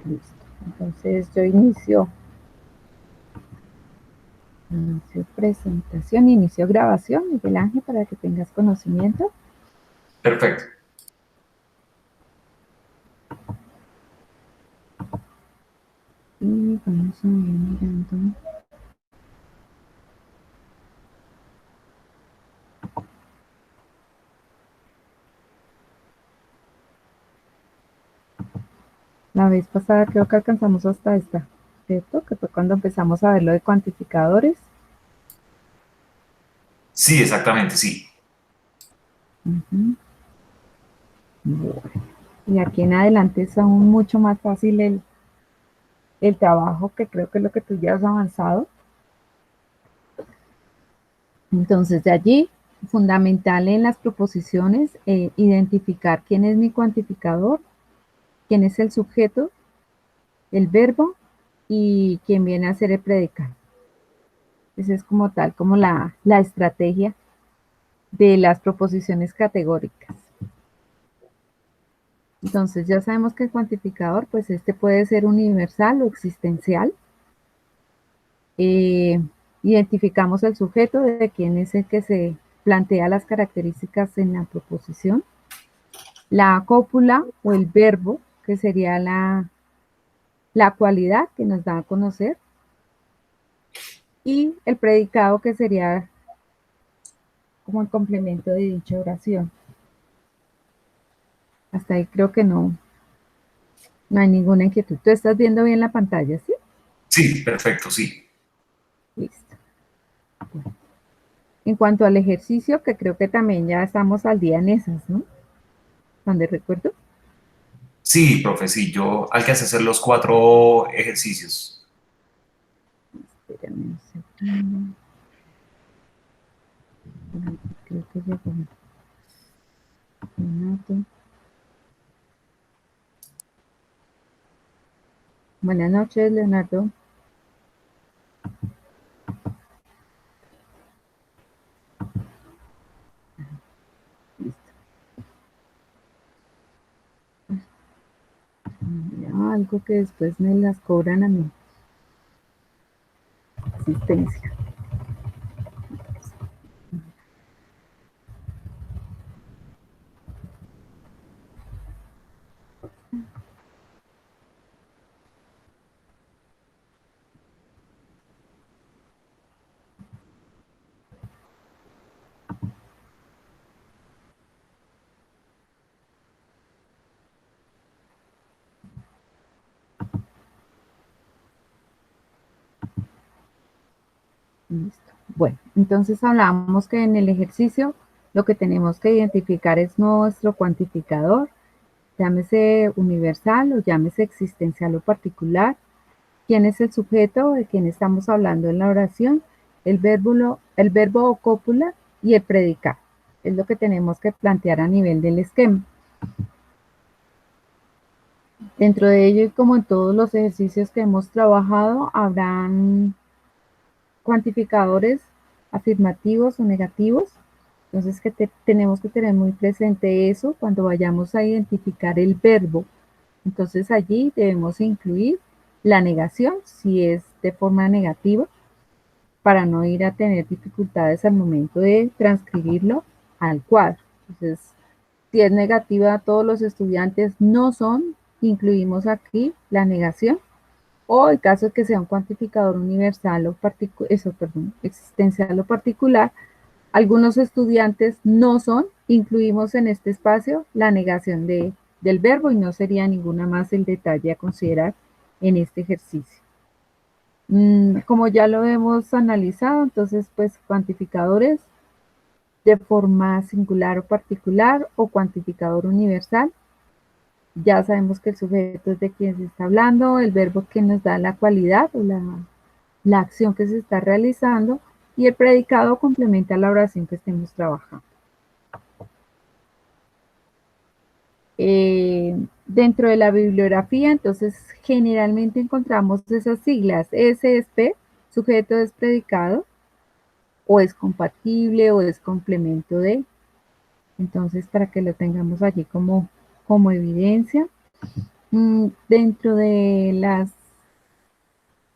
Listo. Entonces yo inicio presentación, inicio grabación, Miguel Ángel, para que tengas conocimiento. Perfecto. Y vamos a ir mirando. La vez pasada creo que alcanzamos hasta esta, ¿cierto? Que fue cuando empezamos a ver lo de cuantificadores. Sí, exactamente, sí. Uh-huh. Bueno. Y aquí en adelante es aún mucho más fácil el trabajo, que creo que es lo que tú ya has avanzado. Entonces, de allí, fundamental en las proposiciones, identificar quién es mi cuantificador, quién es el sujeto, el verbo y quién viene a ser el predicado. Esa es como tal, como la estrategia de las proposiciones categóricas. Entonces, ya sabemos que el cuantificador, pues este puede ser universal o existencial. Eh, Identificamos el sujeto, de quién es el que se plantea las características en la proposición. La cópula o el verbo, que sería la cualidad que nos da a conocer. Y el predicado, que sería como el complemento de dicha oración. Hasta ahí creo que no hay ninguna inquietud. ¿Tú estás viendo bien la pantalla, sí? Sí, perfecto, sí. Listo. Bueno. En cuanto al ejercicio, que creo que también ya estamos al día en esas, ¿no? ¿Dónde recuerdo? Sí, profe, sí, yo alcancé a hacer los 4 ejercicios. Espérame un segundo. Creo que llegó Renato. Buenas noches, Leonardo. Listo. Ya, algo que después me las cobran a mi asistencia. Listo. Bueno, entonces hablamos que en el ejercicio lo que tenemos que identificar es nuestro cuantificador, llámese universal o llámese existencial o particular, quién es el sujeto de quién estamos hablando en la oración, el verbo o cópula y el predicado. Es lo que tenemos que plantear a nivel del esquema. Dentro de ello, y como en todos los ejercicios que hemos trabajado, habrán cuantificadores afirmativos o negativos. Entonces, tenemos que tener muy presente eso cuando vayamos a identificar el verbo. Entonces, allí debemos incluir la negación, si es de forma negativa, para no ir a tener dificultades al momento de transcribirlo al cuadro. Entonces, si es negativa, todos los estudiantes no son, incluimos aquí la negación, o el caso de que sea un cuantificador universal o existencial o particular, algunos estudiantes no son, incluimos en este espacio la negación del verbo y no sería ninguna más el detalle a considerar en este ejercicio. Como ya lo hemos analizado, entonces pues cuantificadores de forma singular o particular o cuantificador universal. Ya sabemos que el sujeto es de quien se está hablando, el verbo que nos da la cualidad o la acción que se está realizando y el predicado complementa la oración que estemos trabajando. Dentro de la bibliografía, entonces generalmente encontramos esas siglas, S es P, sujeto es predicado, o es compatible o es complemento de. Entonces, para que lo tengamos allí como evidencia. Dentro de las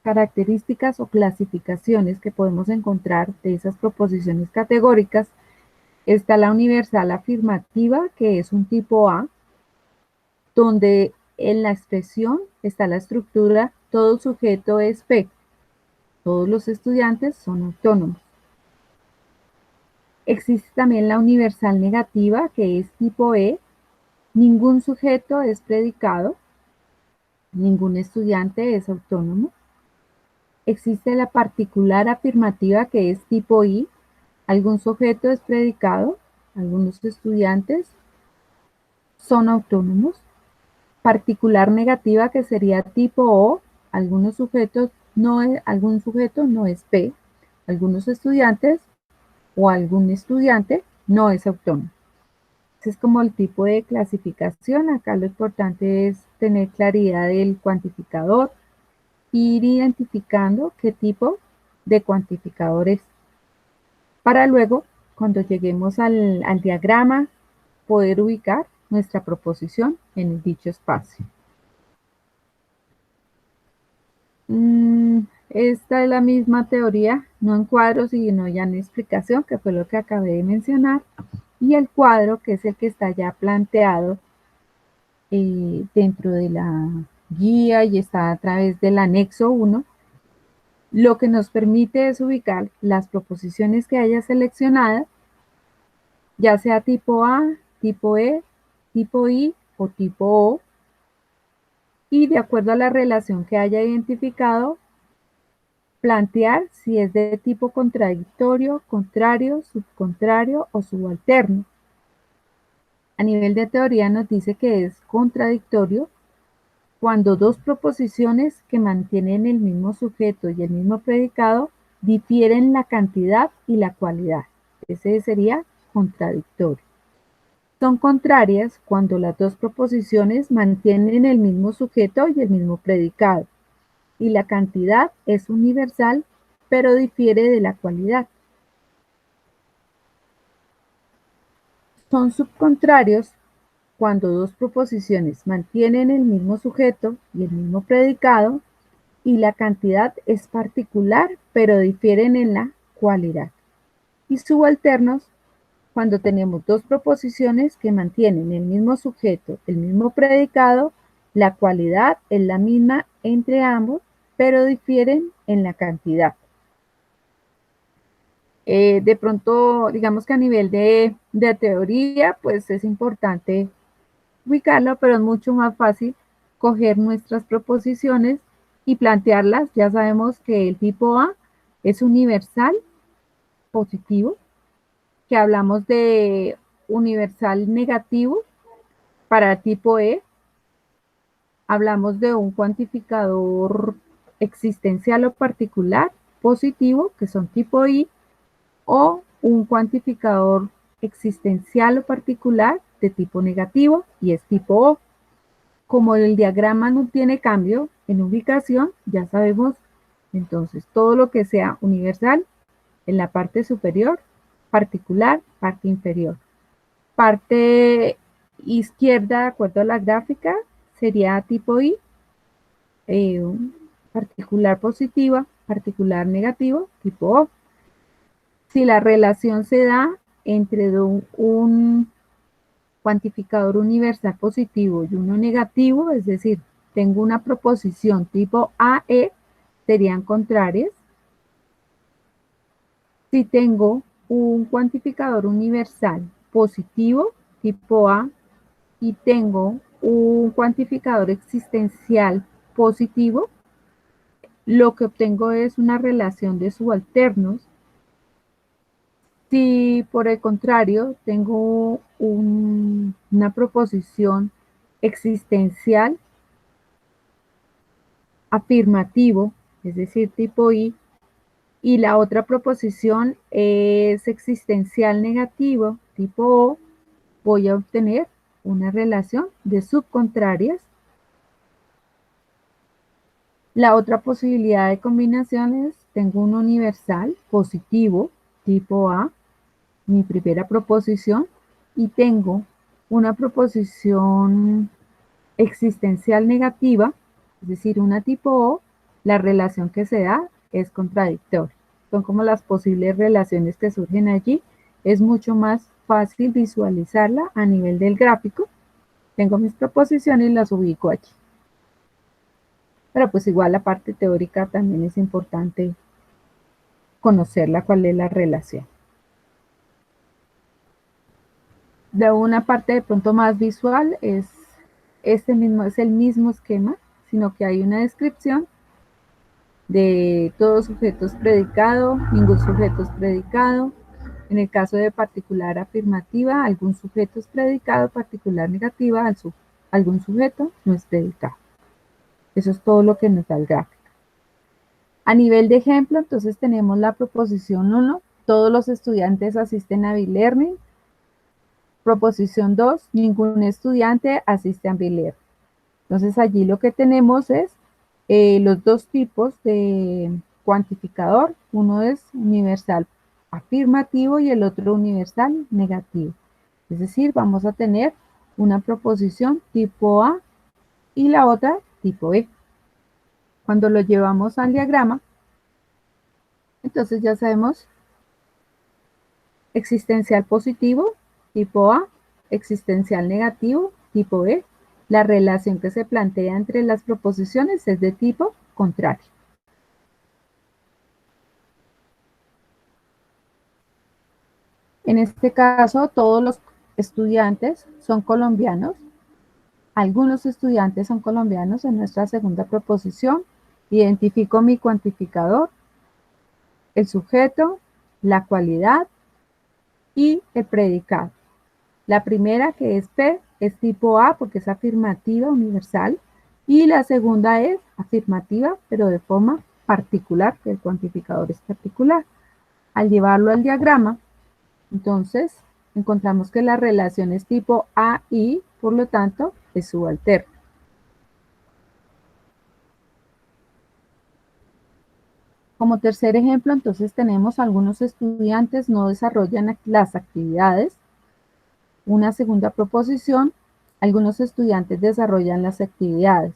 características o clasificaciones que podemos encontrar de esas proposiciones categóricas, está la universal afirmativa, que es un tipo A, donde en la expresión está la estructura todo sujeto es P, todos los estudiantes son autónomos. Existe también la universal negativa, que es tipo E, ningún sujeto es predicado, ningún estudiante es autónomo. Existe la particular afirmativa, que es tipo I, algún sujeto es predicado, algunos estudiantes son autónomos. Particular negativa, que sería tipo O, algunos sujetos no es, algún sujeto no es P, algunos estudiantes o algún estudiante no es autónomo. Ese es como el tipo de clasificación. Acá lo importante es tener claridad del cuantificador, ir identificando qué tipo de cuantificador es, para luego, cuando lleguemos al diagrama, poder ubicar nuestra proposición en dicho espacio. Esta es la misma teoría, no en cuadros, sino ya en explicación, que fue lo que acabé de mencionar. Y el cuadro, que es el que está ya planteado dentro de la guía y está a través del anexo 1, lo que nos permite es ubicar las proposiciones que haya seleccionadas, ya sea tipo A, tipo E, tipo I o tipo O, y de acuerdo a la relación que haya identificado, plantear si es de tipo contradictorio, contrario, subcontrario o subalterno. A nivel de teoría nos dice que es contradictorio cuando dos proposiciones que mantienen el mismo sujeto y el mismo predicado difieren la cantidad y la cualidad. Ese sería contradictorio. Son contrarias cuando las dos proposiciones mantienen el mismo sujeto y el mismo predicado, y la cantidad es universal, pero difiere de la cualidad. Son subcontrarios cuando dos proposiciones mantienen el mismo sujeto y el mismo predicado, y la cantidad es particular, pero difieren en la cualidad. Y subalternos cuando tenemos dos proposiciones que mantienen el mismo sujeto, el mismo predicado, la cualidad es la misma entre ambos, pero difieren en la cantidad. De pronto, digamos que a nivel de teoría, pues es importante ubicarlo, pero es mucho más fácil coger nuestras proposiciones y plantearlas. Ya sabemos que el tipo A es universal, positivo, que hablamos de universal negativo para tipo E, hablamos de un cuantificador existencial o particular positivo, que son tipo I, o un cuantificador existencial o particular de tipo negativo y es tipo O. Como el diagrama no tiene cambio en ubicación, ya sabemos entonces todo lo que sea universal en la parte superior, particular, parte inferior. Parte izquierda, de acuerdo a la gráfica, sería tipo I, particular positiva, particular negativo, tipo O. Si la relación se da entre un cuantificador universal positivo y uno negativo, es decir, tengo una proposición tipo AE, serían contrarias. Si tengo un cuantificador universal positivo tipo A y tengo un cuantificador existencial positivo, lo que obtengo es una relación de subalternos. Si por el contrario tengo una proposición existencial afirmativo, es decir, tipo I, y la otra proposición es existencial negativo, tipo O, voy a obtener una relación de subcontrarias. La otra posibilidad de combinaciones, tengo un universal positivo, tipo A, mi primera proposición, y tengo una proposición existencial negativa, es decir, una tipo O, la relación que se da es contradictoria. Son como las posibles relaciones que surgen allí. Es mucho más fácil visualizarla a nivel del gráfico. Tengo mis proposiciones y las ubico aquí. Pero pues igual la parte teórica también es importante conocerla, cuál es la relación. De una parte de pronto más visual es el mismo esquema, sino que hay una descripción de todos sujetos predicado, ningún sujeto es predicado. En el caso de particular afirmativa, algún sujeto es predicado, particular negativa, algún sujeto no es predicado. Eso es todo lo que nos da el gráfico. A nivel de ejemplo, entonces tenemos la proposición 1, todos los estudiantes asisten a B-Learning. Proposición 2, ningún estudiante asiste a B-Learning. Entonces allí lo que tenemos es los dos tipos de cuantificador. Uno es universal afirmativo y el otro universal negativo. Es decir, vamos a tener una proposición tipo A y la otra tipo B. Cuando lo llevamos al diagrama, entonces ya sabemos existencial positivo, tipo A, existencial negativo, tipo B. La relación que se plantea entre las proposiciones es de tipo contrario. En este caso, todos los estudiantes son colombianos. Algunos estudiantes son colombianos en nuestra segunda proposición. Identifico mi cuantificador, el sujeto, la cualidad y el predicado. La primera, que es P, es tipo A porque es afirmativa universal. Y la segunda es afirmativa, pero de forma particular, que el cuantificador es particular. Al llevarlo al diagrama, entonces encontramos que la relación es tipo A-I, por lo tanto, es subalterno. Como tercer ejemplo, entonces tenemos algunos estudiantes no desarrollan las actividades. Una segunda proposición, algunos estudiantes desarrollan las actividades.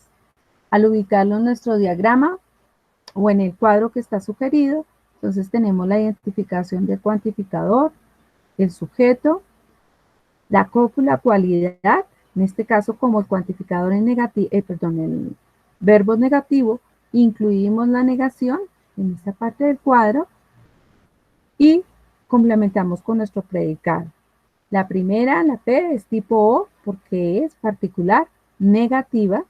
Al ubicarlo en nuestro diagrama o en el cuadro que está sugerido, entonces tenemos la identificación del cuantificador, el sujeto, la cópula cualidad, en este caso como el cuantificador en negativo, el verbo negativo, incluimos la negación en esta parte del cuadro y complementamos con nuestro predicado. La primera, la P, es tipo O porque es particular negativa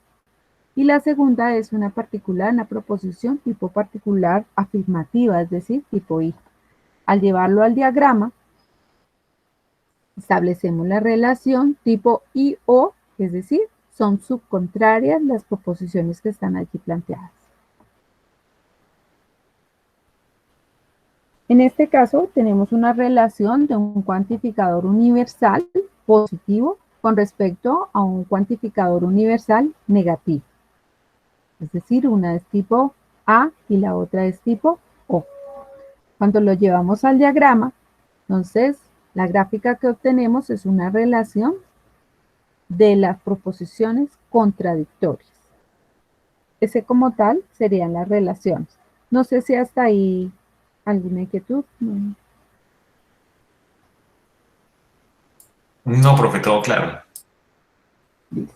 y la segunda es una particular, una proposición tipo particular afirmativa, es decir, tipo I. Al llevarlo al diagrama, establecemos la relación tipo I-O, es decir, son subcontrarias las proposiciones que están allí planteadas. En este caso, tenemos una relación de un cuantificador universal positivo con respecto a un cuantificador universal negativo. Es decir, una es tipo A y la otra es tipo O. Cuando lo llevamos al diagrama, entonces la gráfica que obtenemos es una relación de las proposiciones contradictorias. Ese como tal serían las relaciones. No sé si hasta ahí alguna inquietud. No, profe, todo claro. Listo.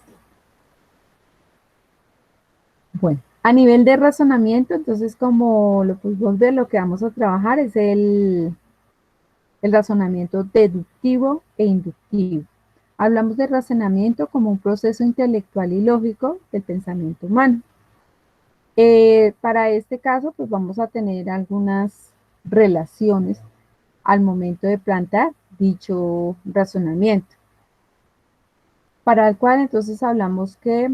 Bueno, a nivel de razonamiento, entonces como lo pudimos ver, lo que vamos a trabajar es el razonamiento deductivo e inductivo. Hablamos de razonamiento como un proceso intelectual y lógico del pensamiento humano. Para este caso, pues vamos a tener algunas relaciones al momento de plantear dicho razonamiento. Para el cual entonces hablamos que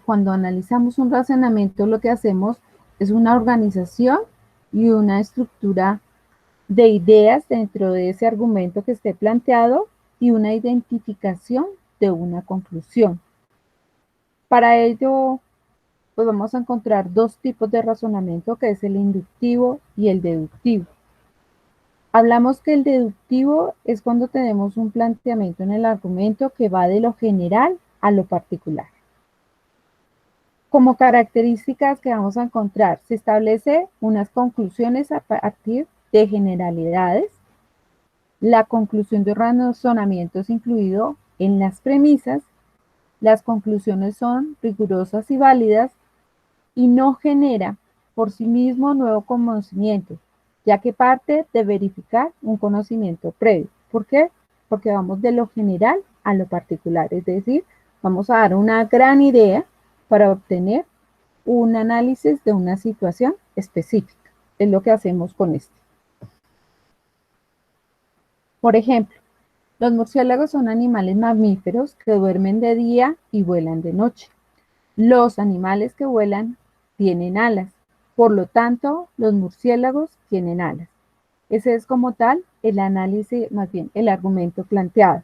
cuando analizamos un razonamiento, lo que hacemos es una organización y una estructura de ideas dentro de ese argumento que esté planteado y una identificación de una conclusión. Para ello, pues vamos a encontrar dos tipos de razonamiento, que es el inductivo y el deductivo. Hablamos que el deductivo es cuando tenemos un planteamiento en el argumento que va de lo general a lo particular. Como características que vamos a encontrar, se establece unas conclusiones a partir de generalidades, la conclusión de razonamientos incluido en las premisas, las conclusiones son rigurosas y válidas y no genera por sí mismo nuevo conocimiento, ya que parte de verificar un conocimiento previo. ¿Por qué? Porque vamos de lo general a lo particular, es decir, vamos a dar una gran idea para obtener un análisis de una situación específica. Es lo que hacemos con esto. Por ejemplo, los murciélagos son animales mamíferos que duermen de día y vuelan de noche. Los animales que vuelan tienen alas. Por lo tanto, los murciélagos tienen alas. Ese es como tal el análisis, más bien el argumento planteado.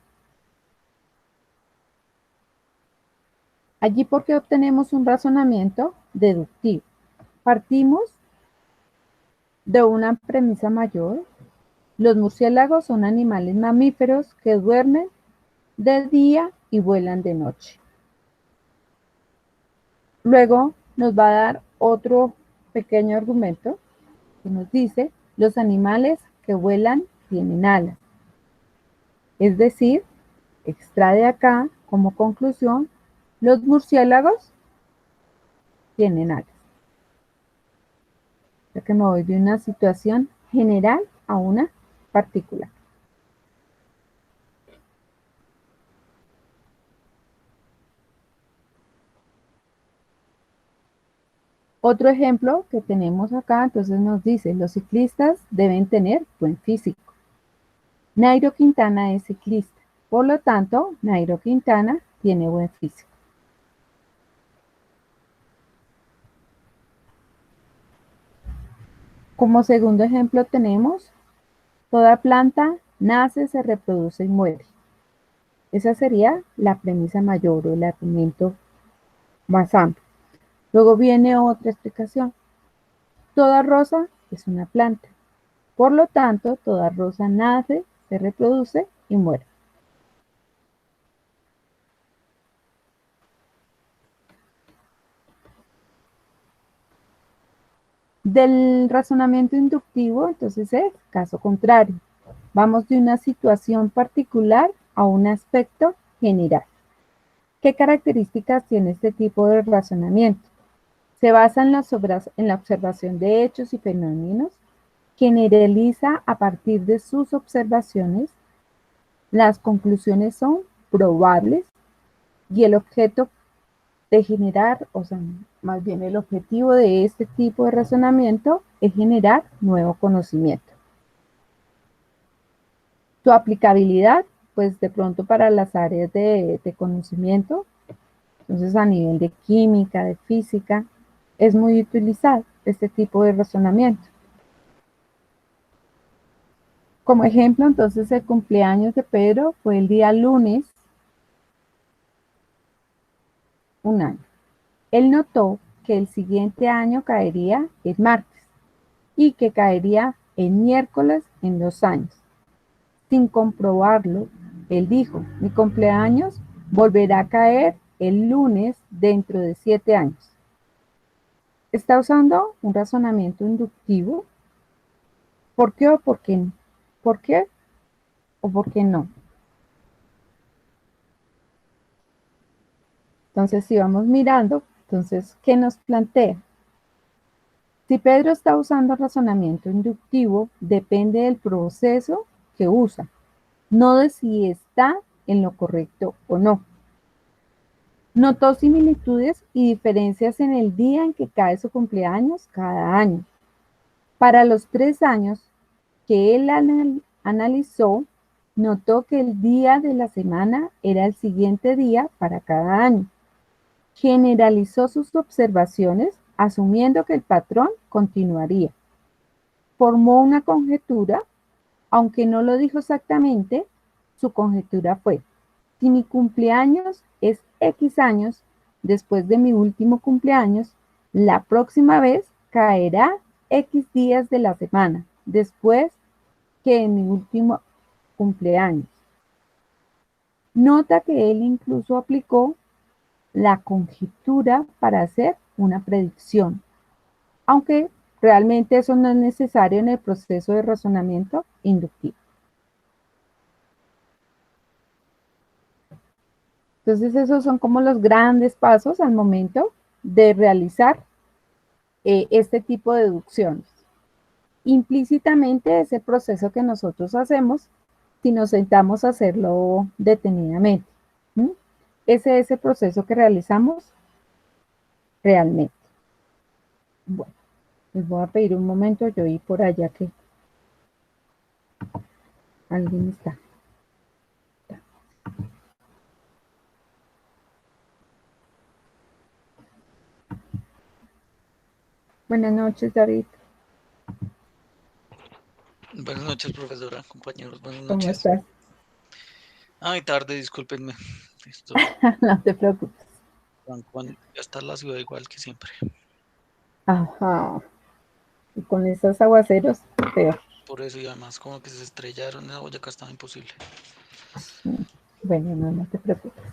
Allí porque obtenemos un razonamiento deductivo. Partimos de una premisa mayor. Los murciélagos son animales mamíferos que duermen de día y vuelan de noche. Luego nos va a dar otro pequeño argumento que nos dice, los animales que vuelan tienen alas. Es decir, extrae acá como conclusión, los murciélagos tienen alas. O sea que me voy de una situación general a una particular. Otro ejemplo que tenemos acá, entonces nos dice, los ciclistas deben tener buen físico. Nairo Quintana es ciclista, por lo tanto, Nairo Quintana tiene buen físico. Como segundo ejemplo tenemos, toda planta nace, se reproduce y muere. Esa sería la premisa mayor o el argumento más amplio. Luego viene otra explicación. Toda rosa es una planta. Por lo tanto, toda rosa nace, se reproduce y muere. Del razonamiento inductivo, entonces es caso contrario. Vamos de una situación particular a un aspecto general. ¿Qué características tiene este tipo de razonamiento? Se basa en la observación de hechos y fenómenos, generaliza a partir de sus observaciones, las conclusiones son probables y el objeto de generar, o sea, más bien el objetivo de este tipo de razonamiento es generar nuevo conocimiento. Su aplicabilidad, pues de pronto para las áreas de conocimiento, entonces a nivel de química, de física, es muy utilizado este tipo de razonamiento. Como ejemplo, entonces el cumpleaños de Pedro fue el día lunes, un año. Él notó que el siguiente año caería el martes y que caería el miércoles en 2 años. Sin comprobarlo, él dijo, mi cumpleaños volverá a caer el lunes dentro de 7 años. Está usando un razonamiento inductivo. ¿Por qué o por qué no? ¿Por qué o por qué no? Entonces, si vamos mirando, entonces, ¿qué nos plantea? Si Pedro está usando razonamiento inductivo, depende del proceso que usa, no de si está en lo correcto o no. Notó similitudes y diferencias en el día en que cae su cumpleaños cada año. Para los 3 años que él analizó, notó que el día de la semana era el siguiente día para cada año. Generalizó sus observaciones asumiendo que el patrón continuaría. Formó una conjetura, aunque no lo dijo exactamente, su conjetura fue, si mi cumpleaños es X años después de mi último cumpleaños, la próxima vez caerá X días de la semana, después que en mi último cumpleaños. Nota que él incluso aplicó la conjetura para hacer una predicción, aunque realmente eso no es necesario en el proceso de razonamiento inductivo. Entonces esos son como los grandes pasos al momento de realizar este tipo de deducciones. Implícitamente ese proceso que nosotros hacemos si nos sentamos a hacerlo detenidamente. ¿Mm? Ese es el proceso que realizamos realmente. Bueno, les voy a pedir un momento, yo vi por allá que alguien está. Buenas noches, David. Buenas noches, profesora, compañeros, buenas ¿Cómo noches. estás? Ay, tarde, discúlpenme. Esto, No te preocupes. ya está la ciudad igual que siempre. Ajá. Y con esos aguaceros, peor. Por eso, y además como que se estrellaron en la Boyacá, estaba imposible. Bueno, no te preocupes.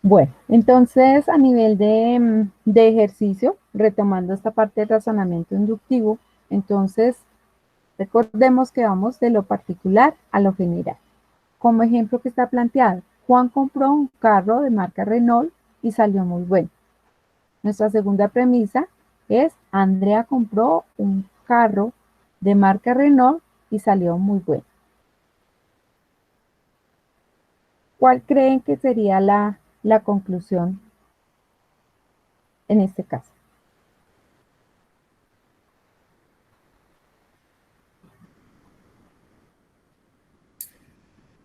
Bueno, entonces a nivel de ejercicio, retomando esta parte de razonamiento inductivo, entonces recordemos que vamos de lo particular a lo general. Como ejemplo que está planteado, Juan compró un carro de marca Renault y salió muy bueno. Nuestra segunda premisa es, Andrea compró un carro de marca Renault y salió muy bueno. ¿Cuál creen que sería la conclusión en este caso?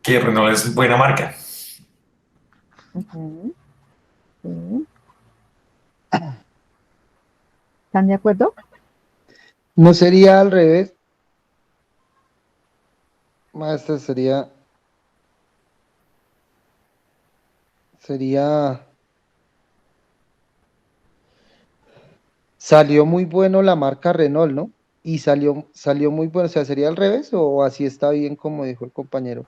Que Renault es buena marca. Ujú, sí. ¿Están de acuerdo? ¿No sería al revés? Maestra, sería, salió muy bueno la marca Renault, ¿no? Y salió muy bueno, o sea, ¿sería al revés o así está bien como dijo el compañero?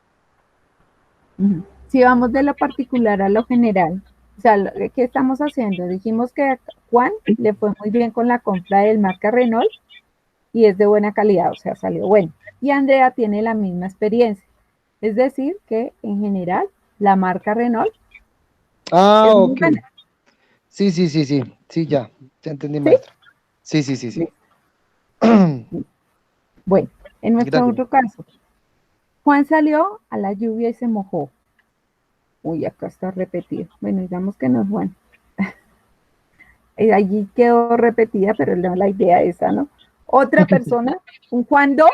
Ujú. Si vamos de lo particular a lo general, o sea, ¿qué estamos haciendo? Dijimos que a Juan le fue muy bien con la compra del marca Renault y es de buena calidad, o sea, salió bueno. Y Andrea tiene la misma experiencia. Es decir, que en general la marca Renault Ah, es muy ok. buena. Sí, ya entendí, ¿Sí? maestra. Sí. Listo. Bueno, en nuestro Gracias. otro caso, Juan salió a la lluvia y se mojó. Uy, acá está repetido. Bueno, digamos que no es Juan. Allí quedó repetida, pero no la idea esa, ¿no? Otra persona, un Juan 2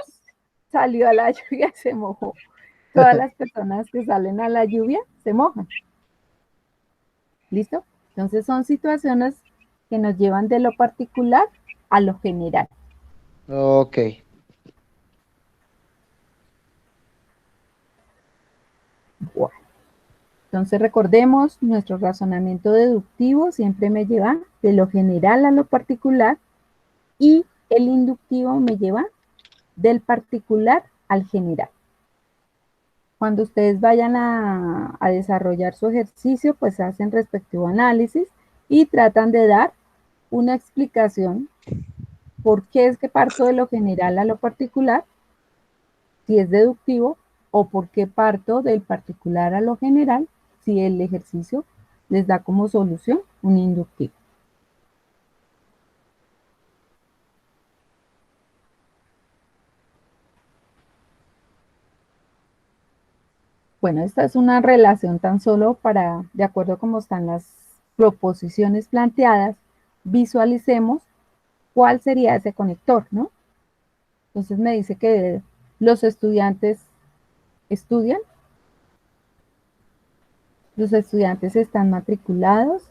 salió a la lluvia y se mojó. Todas las personas que salen a la lluvia se mojan. ¿Listo? Entonces son situaciones que nos llevan de lo particular a lo general. Ok. Bueno, entonces recordemos, nuestro razonamiento deductivo siempre me lleva de lo general a lo particular y el inductivo me lleva del particular al general. Cuando ustedes vayan a desarrollar su ejercicio, pues hacen respectivo análisis y tratan de dar una explicación por qué es que parto de lo general a lo particular, si es deductivo, o por qué parto del particular a lo general, si el ejercicio les da como solución un inductivo. Bueno, esta es una relación tan solo para, de acuerdo a cómo están las proposiciones planteadas, visualicemos cuál sería ese conector, ¿no? Entonces me dice que los estudiantes estudian, los estudiantes están matriculados,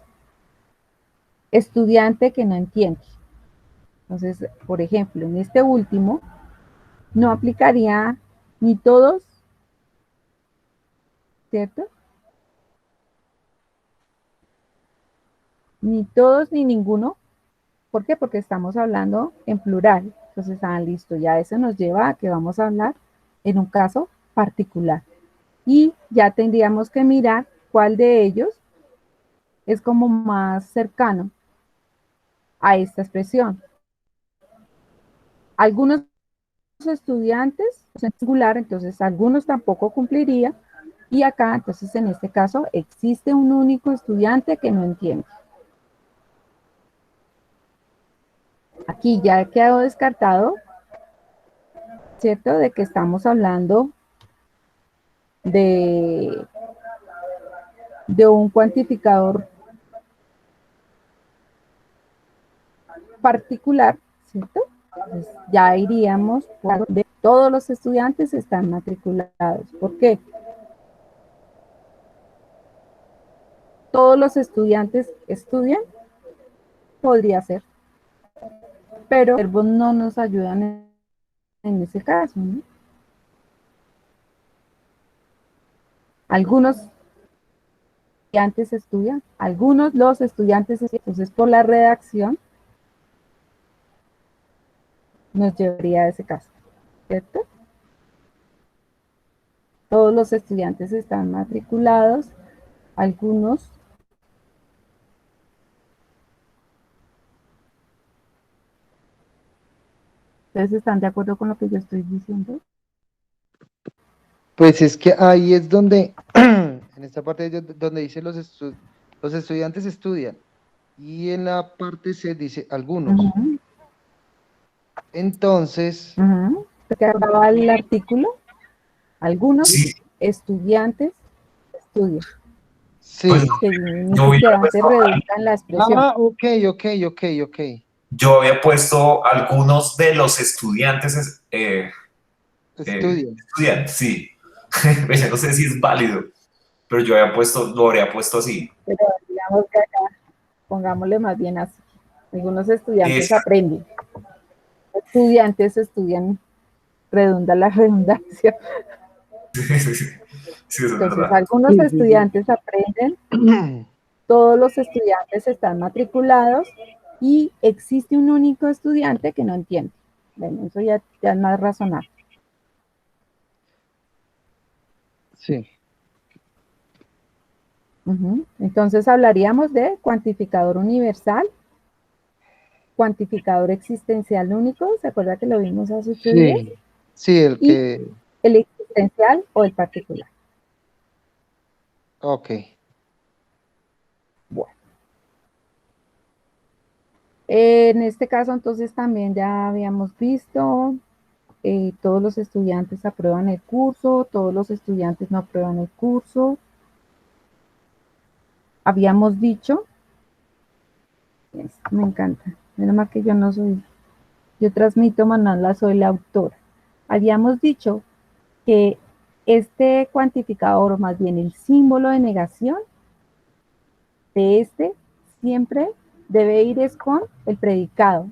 estudiante que no entiende. Entonces, por ejemplo, en este último, no aplicaría ni todos, ¿cierto? Ni todos ni ninguno, ¿Por qué? Porque estamos hablando en plural. Entonces, listo, ya eso nos lleva a que vamos a hablar en un caso particular. Y ya tendríamos que mirar cuál de ellos es como más cercano a esta expresión. Algunos estudiantes en singular, entonces algunos tampoco cumpliría. Y acá, entonces en este caso, existe un único estudiante que no entiende. Aquí ya quedó descartado, ¿cierto? De que estamos hablando de un cuantificador particular, ¿cierto? Entonces, ya iríamos por de todos los estudiantes están matriculados. ¿Por qué? Todos los estudiantes estudian, podría ser, pero los verbos no nos ayudan en ese caso, ¿no? Algunos estudiantes estudian, algunos los estudiantes estudian. Entonces, por la redacción nos llevaría a ese caso, ¿cierto? Todos los estudiantes están matriculados, algunos. ¿Ustedes están de acuerdo con lo que yo estoy diciendo? Pues es que ahí es donde, en esta parte donde dice los estudiantes estudian, y en la parte C dice algunos. Ujú, Entonces, ujú. ¿Qué acaba el artículo? Algunos Sí, estudiantes estudian, pues sí. que yo hubiera se puesto, reduzca en la expresión. Ok, ok, ok, ok. yo había puesto algunos de los estudiantes, Estudian. estudiantes, sí. Ya no sé si es válido, pero yo había puesto, lo habría puesto así. Pero digamos que acá, pongámosle más bien así. Algunos estudiantes Esa- aprenden. Estudiantes estudian, redunda la redundancia. sí, eso es Entonces, verdad. algunos Sí, sí, sí. estudiantes aprenden, todos los estudiantes están matriculados y existe un único estudiante que no entiende. Bueno, eso ya es más razonable. Sí. Ujú. Entonces hablaríamos de cuantificador universal, cuantificador existencial único, ¿se acuerda que lo vimos hace 8 días? Sí, sí, el Y que, el existencial o el particular. ok, Bueno, en este caso entonces también ya habíamos visto, todos los estudiantes aprueban el curso, todos los estudiantes no aprueban el curso. Habíamos dicho, me encanta, menos mal que yo no soy, yo transmito manala, soy la autora. Habíamos dicho que este cuantificador, o más bien el símbolo de negación de este, siempre debe ir es con el predicado,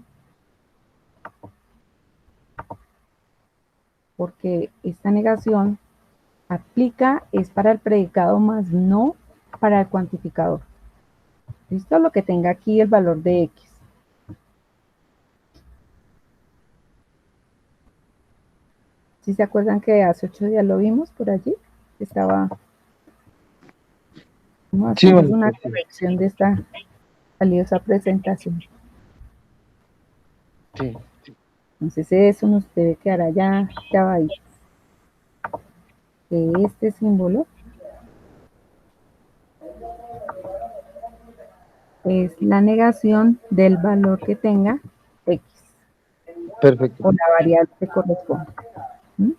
porque esta negación aplica es para el predicado más no para el cuantificador. ¿Listo? Lo que tenga aquí el valor de X. ¿Sí se acuerdan que hace 8 días lo vimos por allí? Estaba, no, sí, hacemos bueno, una pues sí, corrección de esta valiosa presentación. sí. Entonces eso nos debe quedar allá ahí. Que este símbolo es la negación del valor que tenga X Perfecto. o la variable que corresponde. ¿Mm?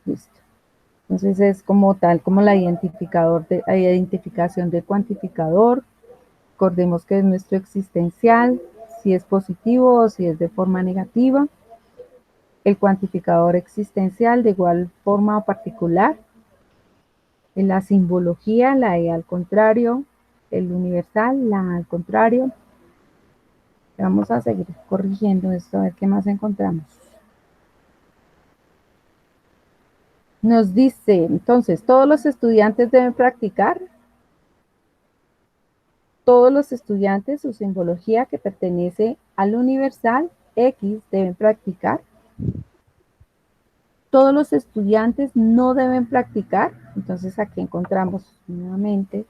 Listo. Entonces es como tal, como la identificación del cuantificador. Recordemos que es nuestro existencial, si es positivo o si es de forma negativa. El cuantificador existencial de igual forma o particular. En la simbología, la E al contrario. El universal, la A al contrario. Vamos a seguir corrigiendo esto, a ver qué más encontramos. Nos dice, entonces, todos los estudiantes deben practicar. todos los estudiantes su simbología que pertenece al universal X deben practicar. Todos los estudiantes no deben practicar. Entonces aquí encontramos nuevamente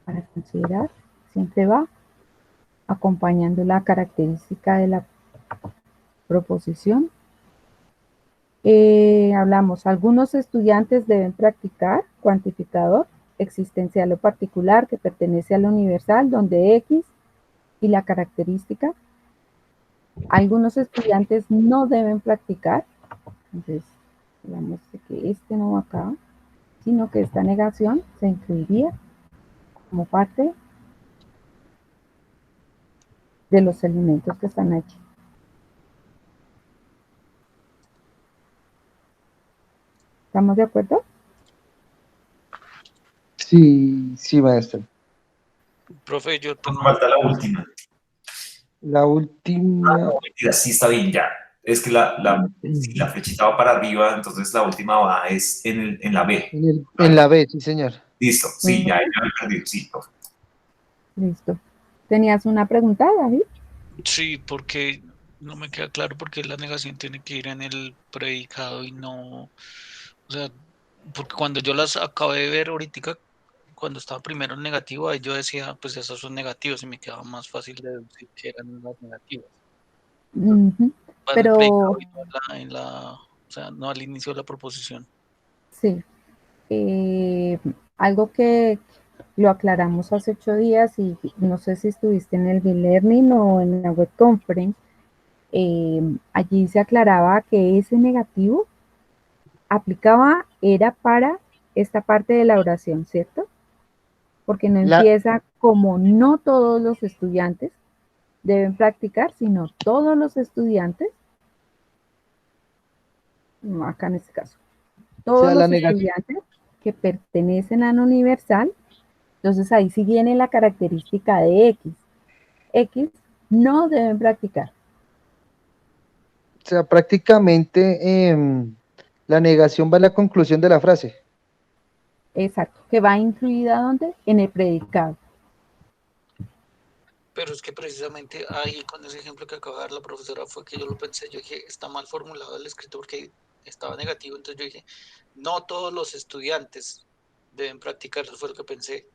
para considerar, siempre va acompañando la característica de la proposición. Hablamos, algunos estudiantes deben practicar cuantificador existencial o particular que pertenece al universal, donde X y la característica. Algunos estudiantes no deben practicar. Entonces, digamos que este no va acá, sino que esta negación se incluiría como parte de los elementos que están aquí. ¿Estamos de acuerdo? Sí, sí, maestro. Profe, yo tengo... Falta la última. La última. No, mentira, sí está bien ya. Es que si la flechita va para arriba, entonces la última va es en la B. En la B, sí, señor. Listo, sí, ya me he perdido, sí, profe. Listo. ¿Tenías una pregunta, David? Sí, porque no me queda claro por qué la negación tiene que ir en el predicado y no, o sea, porque cuando yo las acabé de ver ahorita, cuando estaba primero en negativo, ahí yo decía, pues esos son negativos y me quedaba más fácil de deducir que eran las negativas. Ujú. Va en el predicado Pero y no o sea, no al inicio de la proposición. sí, algo que lo aclaramos hace 8 días y no sé si estuviste en el B-Learning o en la web conference, allí se aclaraba que ese negativo aplicaba, era para esta parte de la oración, ¿cierto? Porque no empieza como no todos los estudiantes deben practicar, sino todos los estudiantes, no, acá en este caso, todos los estudiantes que pertenecen al universal. Entonces ahí sí viene la característica de X. X no deben practicar. O sea, prácticamente la negación va a la conclusión de la frase. Exacto, que va incluida ¿dónde? En el predicado. Pero es que precisamente ahí con ese ejemplo que acaba de dar la profesora fue que yo lo pensé, yo dije, está mal formulado el escrito porque estaba negativo, entonces yo dije, no todos los estudiantes deben practicar, eso fue lo que pensé.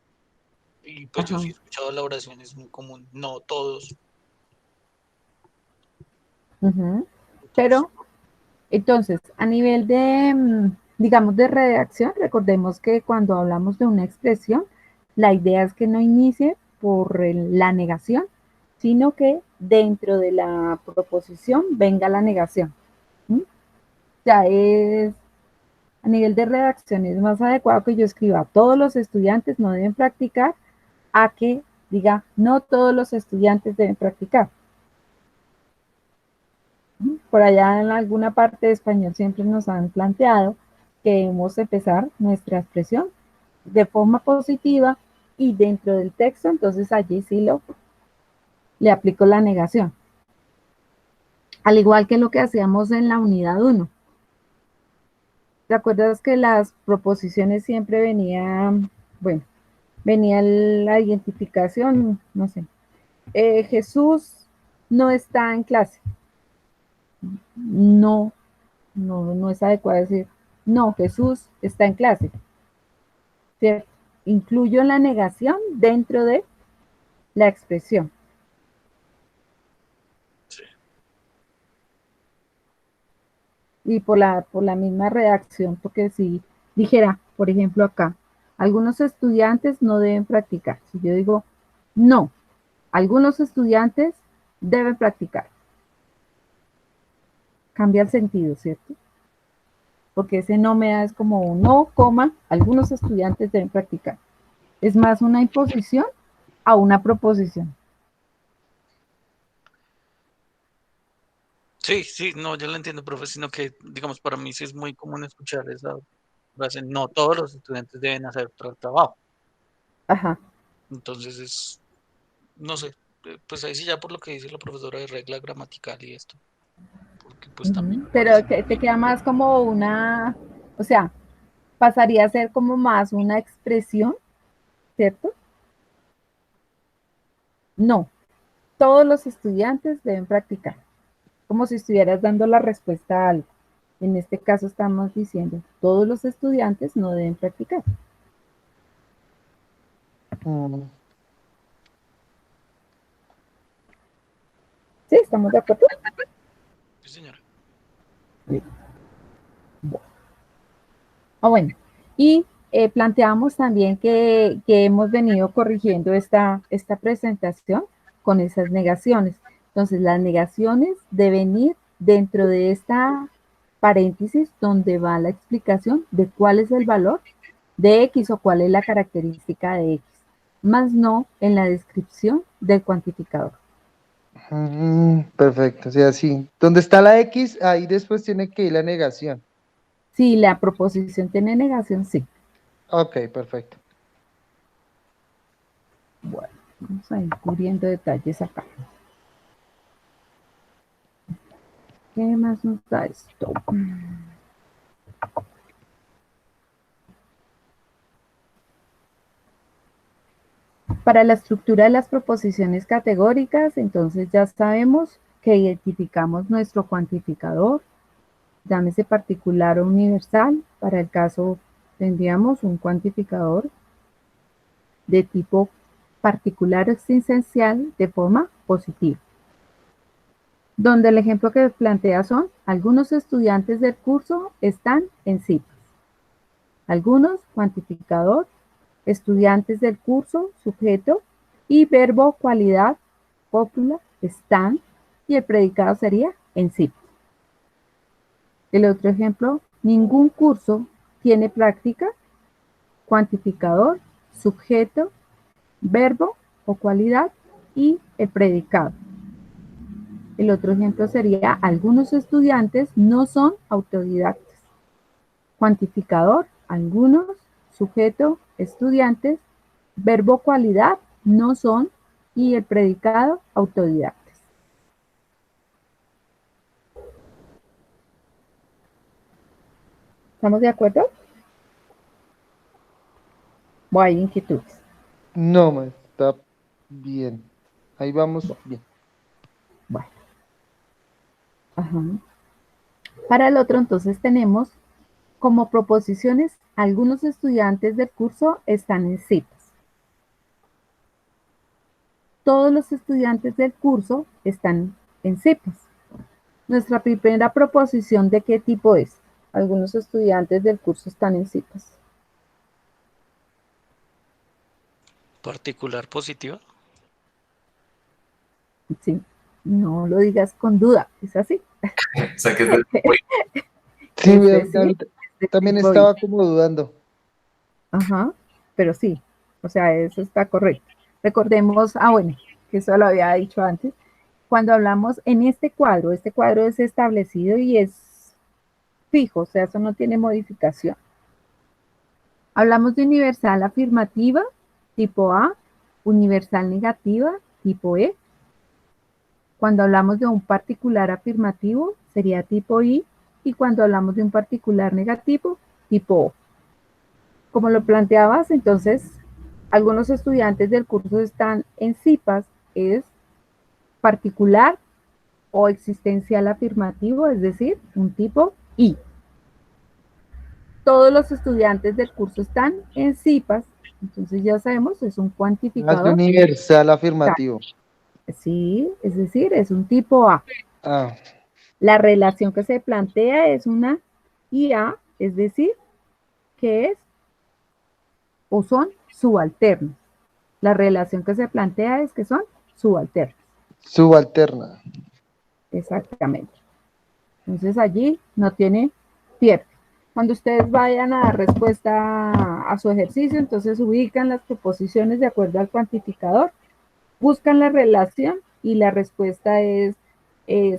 Y pues yo sí he escuchado la oración, es muy común, no todos. Pero, entonces, a nivel de, digamos, de redacción, recordemos que cuando hablamos de una expresión, la idea es que no inicie por la negación, sino que dentro de la proposición venga la negación. Ya es, a nivel de redacción, es más adecuado que yo escriba todos los estudiantes no deben practicar a que diga no todos los estudiantes deben practicar. Por allá en alguna parte de español siempre nos han planteado que debemos empezar nuestra expresión de forma positiva y dentro del texto, entonces allí sí le aplico la negación. Al igual que lo que hacíamos en la unidad 1. ¿Te acuerdas que las proposiciones siempre venían, bueno, venía la identificación, no sé, Jesús no está en clase? No, no es adecuado decir, no, Jesús está en clase, ¿cierto? Incluyo la negación dentro de la expresión. Sí. Y por la misma redacción, porque si dijera, por ejemplo, acá, algunos estudiantes no deben practicar. Si yo digo, no, algunos estudiantes deben practicar. Cambia el sentido, ¿cierto? Porque ese no me da, es como un no, coma, algunos estudiantes deben practicar. Es más una imposición a una proposición. Sí, sí, no, yo lo entiendo, profe, sino que, digamos, para mí sí es muy común escuchar esa frase, no todos los estudiantes deben hacer trabajo. Ajá. Entonces es, no sé, pues ahí sí ya por lo que dice la profesora de regla gramatical y esto, porque pues también me Pero parece te queda más como una, o sea, pasaría a ser como más una expresión, ¿cierto? No, todos los estudiantes deben practicar, como si estuvieras dando la respuesta a algo. En este caso estamos diciendo, todos los estudiantes no deben practicar. Mm, ¿Sí? ¿Estamos de acuerdo? Sí, señora. Bueno, y planteamos también que hemos venido corrigiendo esta presentación con esas negaciones. Entonces, las negaciones deben ir dentro de esta paréntesis donde va la explicación de cuál es el valor de X o cuál es la característica de X, más no en la descripción del cuantificador. perfecto, o sea, sí. Donde está la X, ahí después tiene que ir la negación. Si la proposición tiene negación, sí. Ok, perfecto. Bueno, vamos a ir cubriendo detalles acá. ¿Qué más nos da esto? Para la estructura de las proposiciones categóricas, entonces ya sabemos que identificamos nuestro cuantificador, llámese particular o universal. Para el caso, tendríamos un cuantificador de tipo particular o existencial de forma positiva, donde el ejemplo que plantea son: algunos estudiantes del curso están en citas. Algunos, cuantificador, estudiantes del curso, sujeto, y verbo, cualidad, cópula, están, y el predicado sería en sí. El otro ejemplo, ningún curso tiene práctica, cuantificador, sujeto, verbo o cualidad y el predicado. El otro ejemplo sería, algunos estudiantes no son autodidactas. Cuantificador, algunos, sujeto, estudiantes, verbo cualidad, no son, y el predicado, autodidactas. ¿Estamos de acuerdo? ¿O hay inquietudes? No, ma, está bien. Ahí vamos bien. Bueno. Ajá. Para el otro, entonces, tenemos como proposiciones, algunos estudiantes del curso están en citas. Todos los estudiantes del curso están en citas. Nuestra primera proposición, ¿de qué tipo es? Algunos estudiantes del curso están en citas. Particular positiva. Sí, no lo digas con duda, es así. O sea, que es de Sí, Sí, de también tipo I. estaba como dudando. Ajá, pero sí, o sea, eso está correcto. Recordemos, bueno, que eso lo había dicho antes, cuando hablamos en este cuadro es establecido y es fijo, o sea, eso no tiene modificación. Hablamos de universal afirmativa, tipo A, universal negativa, tipo E. Cuando hablamos de un particular afirmativo, sería tipo I, y cuando hablamos de un particular negativo, tipo O. Como lo planteabas, entonces, algunos estudiantes del curso están en CIPAS, es particular o existencial afirmativo, es decir, un tipo I. Todos los estudiantes del curso están en CIPAS, entonces ya sabemos, es un Es cuantificador. universal afirmativo. Sí, es decir, es un tipo A. Ah, La relación que se plantea es una IA, es decir, que es o son subalternos. La relación que se plantea es que son subalternos. subalterna. Exactamente. Entonces allí no tiene pierde. Cuando ustedes vayan a dar respuesta a su ejercicio, entonces ubican las proposiciones de acuerdo al cuantificador, buscan la relación y la respuesta es,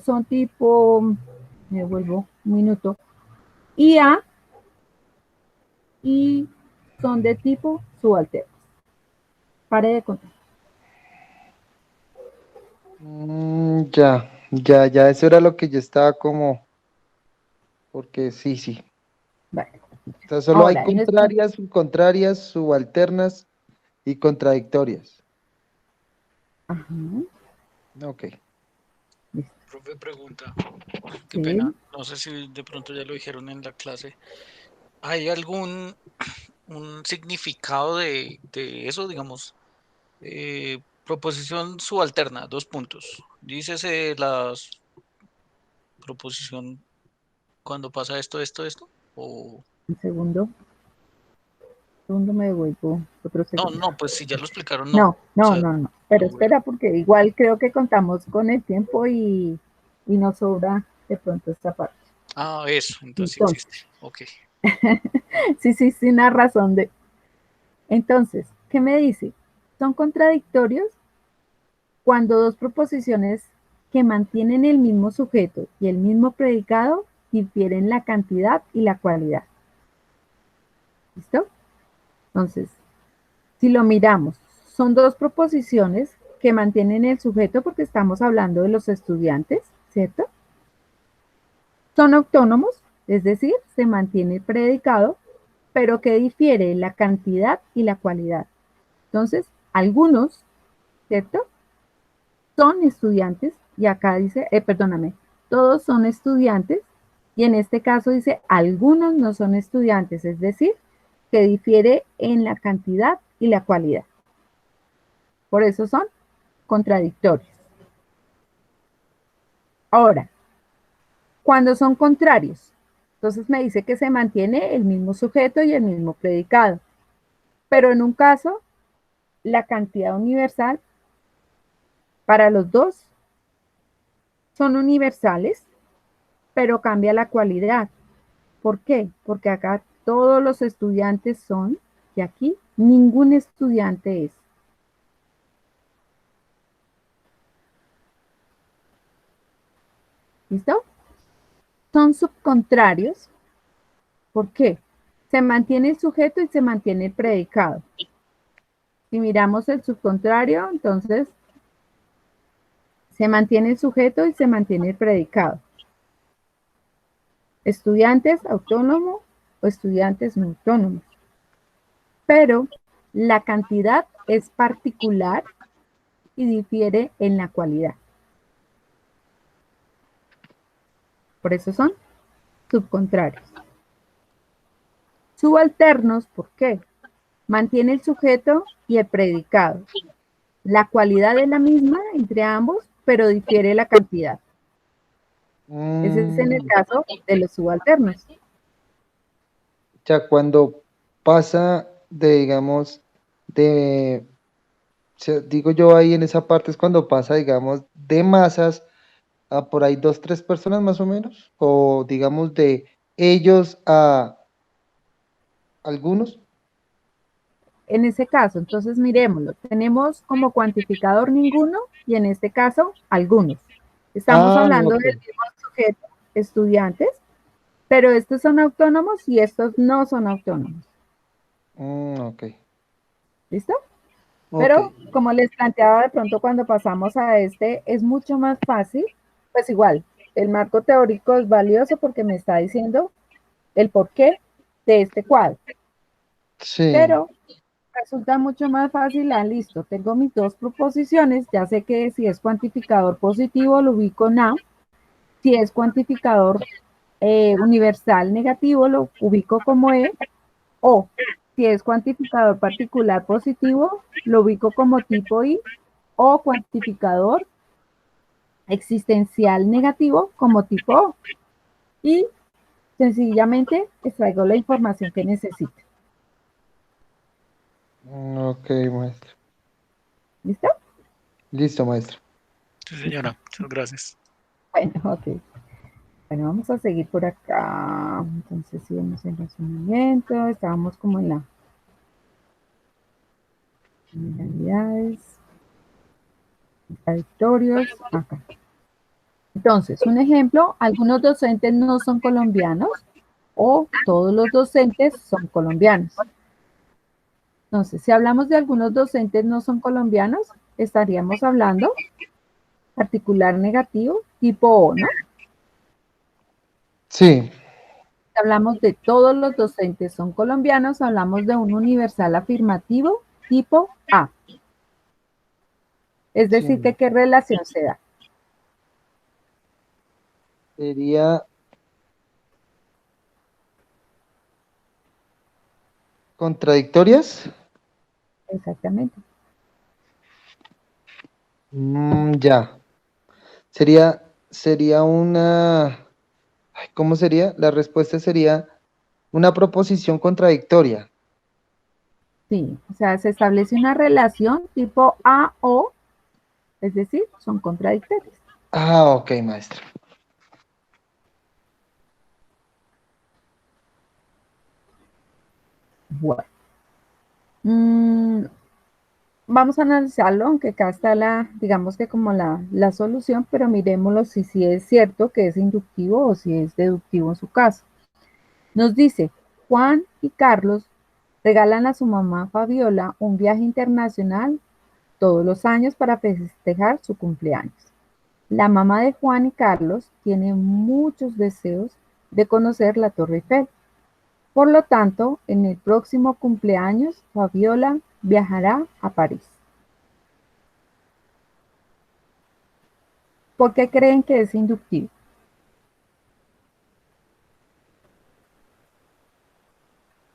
son tipo, me vuelvo un minuto, IA y son de tipo subalterno. Pare de contar. Ya, eso era lo que yo estaba como, porque sí. Vale. O sea, solo hay Ahora, en contrarias, subcontrarias, subalternas y contradictorias. ajá, Ok. listo, Profe, pregunta, qué pena, sí. no sé si de pronto ya lo dijeron en la clase. ¿Hay algún un significado de eso, digamos? Proposición subalterna, dos puntos. Dícese la proposición cuando pasa esto, o Un segundo me devuelvo otro no, segundo. no, pues si ya lo explicaron, no. No, O no, sea, no, no. Pero bueno. espera, porque igual creo que contamos con el tiempo y nos sobra de pronto esta parte. Ah, eso, entonces sí Entonces, existe. Ok. sí, sí, sí, una razón de. Entonces, ¿qué me dice? Son contradictorios cuando dos proposiciones que mantienen el mismo sujeto y el mismo predicado difieren la cantidad y la cualidad. ¿Listo? Entonces, si lo miramos, son dos proposiciones que mantienen el sujeto porque estamos hablando de los estudiantes, ¿cierto? Son autónomos, es decir, se mantiene el predicado, pero que difiere la cantidad y la cualidad. Entonces, algunos, ¿cierto? Son estudiantes, y acá dice, perdóname, todos son estudiantes, y en este caso dice, algunos no son estudiantes, es decir, que difiere en la cantidad y la cualidad. Por eso son contradictorios. Ahora, cuando son contrarios, entonces me dice que se mantiene el mismo sujeto y el mismo predicado, pero en un caso, la cantidad universal para los dos son universales, pero cambia la cualidad. ¿Por qué? Porque acá todos los estudiantes son, y aquí ningún estudiante es. ¿Listo? Son subcontrarios. ¿Por qué? Se mantiene el sujeto y se mantiene el predicado. Si miramos el subcontrario, entonces se mantiene el sujeto y se mantiene el predicado. Estudiantes autónomo o estudiantes no autónomos. Pero la cantidad es particular y difiere en la cualidad. Por eso son subcontrarios. Subalternos, ¿por qué? Mantiene el sujeto y el predicado. La cualidad es la misma entre ambos, pero difiere la cantidad. Ese es en el Mm, caso de los subalternos. o sea, cuando pasa de, digamos, de, o sea, digo yo ahí en esa parte es cuando pasa, digamos, de masas a por ahí dos, tres personas más o menos, o digamos de ellos a algunos. En ese caso, entonces miremoslo. Tenemos como cuantificador ninguno y en este caso algunos. Estamos Ah, hablando ok. del mismo sujeto, estudiantes, pero estos son autónomos y estos no son autónomos. Ok. ¿Listo? Ok. Pero como les planteaba de pronto cuando pasamos a este, es mucho más fácil, pues igual, el marco teórico es valioso porque me está diciendo el porqué de este cuadro, Sí. pero resulta mucho más fácil, listo, tengo mis dos proposiciones, ya sé que si es cuantificador positivo lo ubico en A, si es cuantificador universal negativo lo ubico como E, o si es cuantificador particular positivo lo ubico como tipo I, o cuantificador existencial negativo como tipo O, y sencillamente extraigo la información que necesito. Ok, maestro. ¿Listo? Listo, maestro. Sí, señora, muchas gracias. Bueno, ok. Bueno, vamos a seguir por acá. Entonces, sigamos en razonamiento. Estábamos como en la generalidades, contradictorios. Acá. Entonces, un ejemplo, algunos docentes no son colombianos o todos los docentes son colombianos. Entonces, si hablamos de algunos docentes no son colombianos, estaríamos hablando particular negativo tipo O, ¿no? Sí. hablamos de todos los docentes son colombianos, hablamos de un universal afirmativo tipo A. Es decir, Sí. que qué relación se da. Sería contradictorias. Exactamente. Ya. Sería una, ay, ¿cómo sería? La respuesta sería una proposición contradictoria. Sí, o sea, se establece una relación tipo A o, es decir, son contradictorias. Ah, ok, maestra. Bueno, mm, vamos a analizarlo, aunque acá está la, digamos que como la solución, pero miremoslo si es cierto que es inductivo o si es deductivo en su caso. Nos dice, Juan y Carlos regalan a su mamá Fabiola un viaje internacional todos los años para festejar su cumpleaños. La mamá de Juan y Carlos tiene muchos deseos de conocer la Torre Eiffel. Por lo tanto, en el próximo cumpleaños, Fabiola viajará a París. ¿Por qué creen que es inductivo?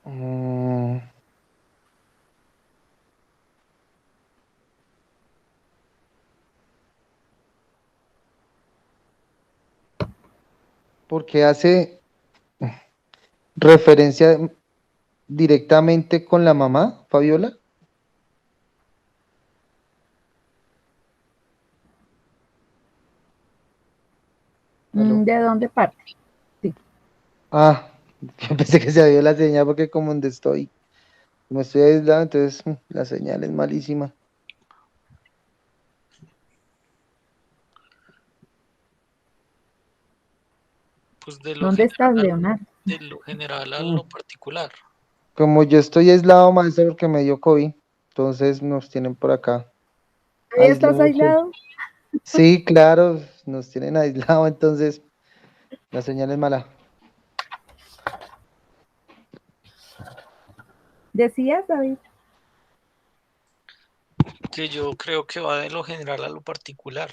Mm, porque hace referencia directamente con la mamá, Fabiola. ¿Aló? ¿De dónde parte? Sí. Ah, yo pensé que se había ido la señal porque como donde estoy, como estoy aislado, entonces la señal es malísima. Pues de lo ¿Dónde estás, general, Leonardo? de lo general a Mm, lo particular. Como yo estoy aislado, maestro, porque me dio COVID, entonces nos tienen por acá ¿Ahí estás aislados. aislado? Sí, claro, nos tienen aislado, entonces la señal es mala. ¿Decías, David? Que yo creo que va de lo general a lo particular.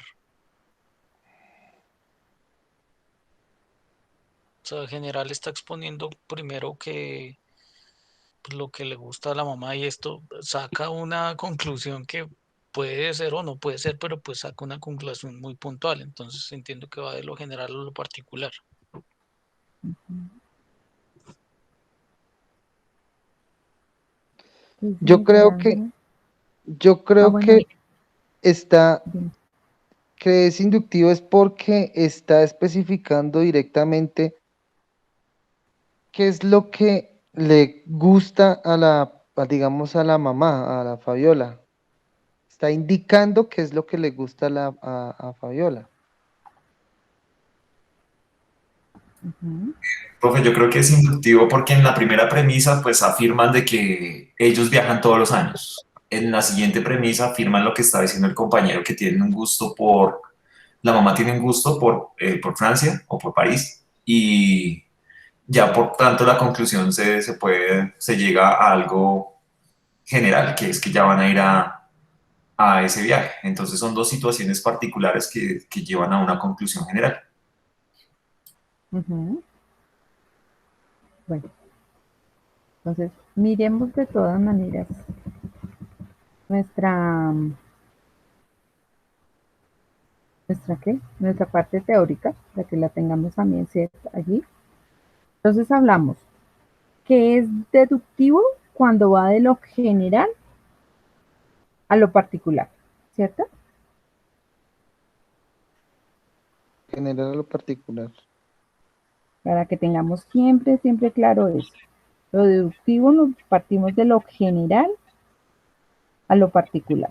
O sea, general está exponiendo primero que pues, lo que le gusta a la mamá y esto saca una conclusión que puede ser o no puede ser, pero pues saca una conclusión muy puntual. Entonces entiendo que va de lo general a lo particular. Dice Yo Miguel creo que, Ángel. yo Ah, creo bueno, que está, bien. que es inductivo es porque está especificando directamente qué es lo que le gusta a digamos, a la mamá, a la Fabiola. Está indicando qué es lo que le gusta a Fabiola. Ujú. Profe, yo creo que es inductivo porque en la primera premisa pues afirman de que ellos viajan todos los años. En la siguiente premisa afirman lo que está diciendo el compañero, que tienen un gusto por, la mamá tiene un gusto por Francia o por París y ya por tanto la conclusión se llega a algo general, que es que ya van a ir a ese viaje. Entonces son dos situaciones particulares que llevan a una conclusión general. Ujú. Bueno, entonces miremos de todas maneras nuestra, nuestra ¿qué? Nuestra parte teórica, para que la tengamos también cierta allí. Entonces hablamos que es deductivo cuando va de lo general a lo particular, ¿cierto? General a lo particular. Para que tengamos siempre claro eso. Lo deductivo nos partimos de lo general a lo particular.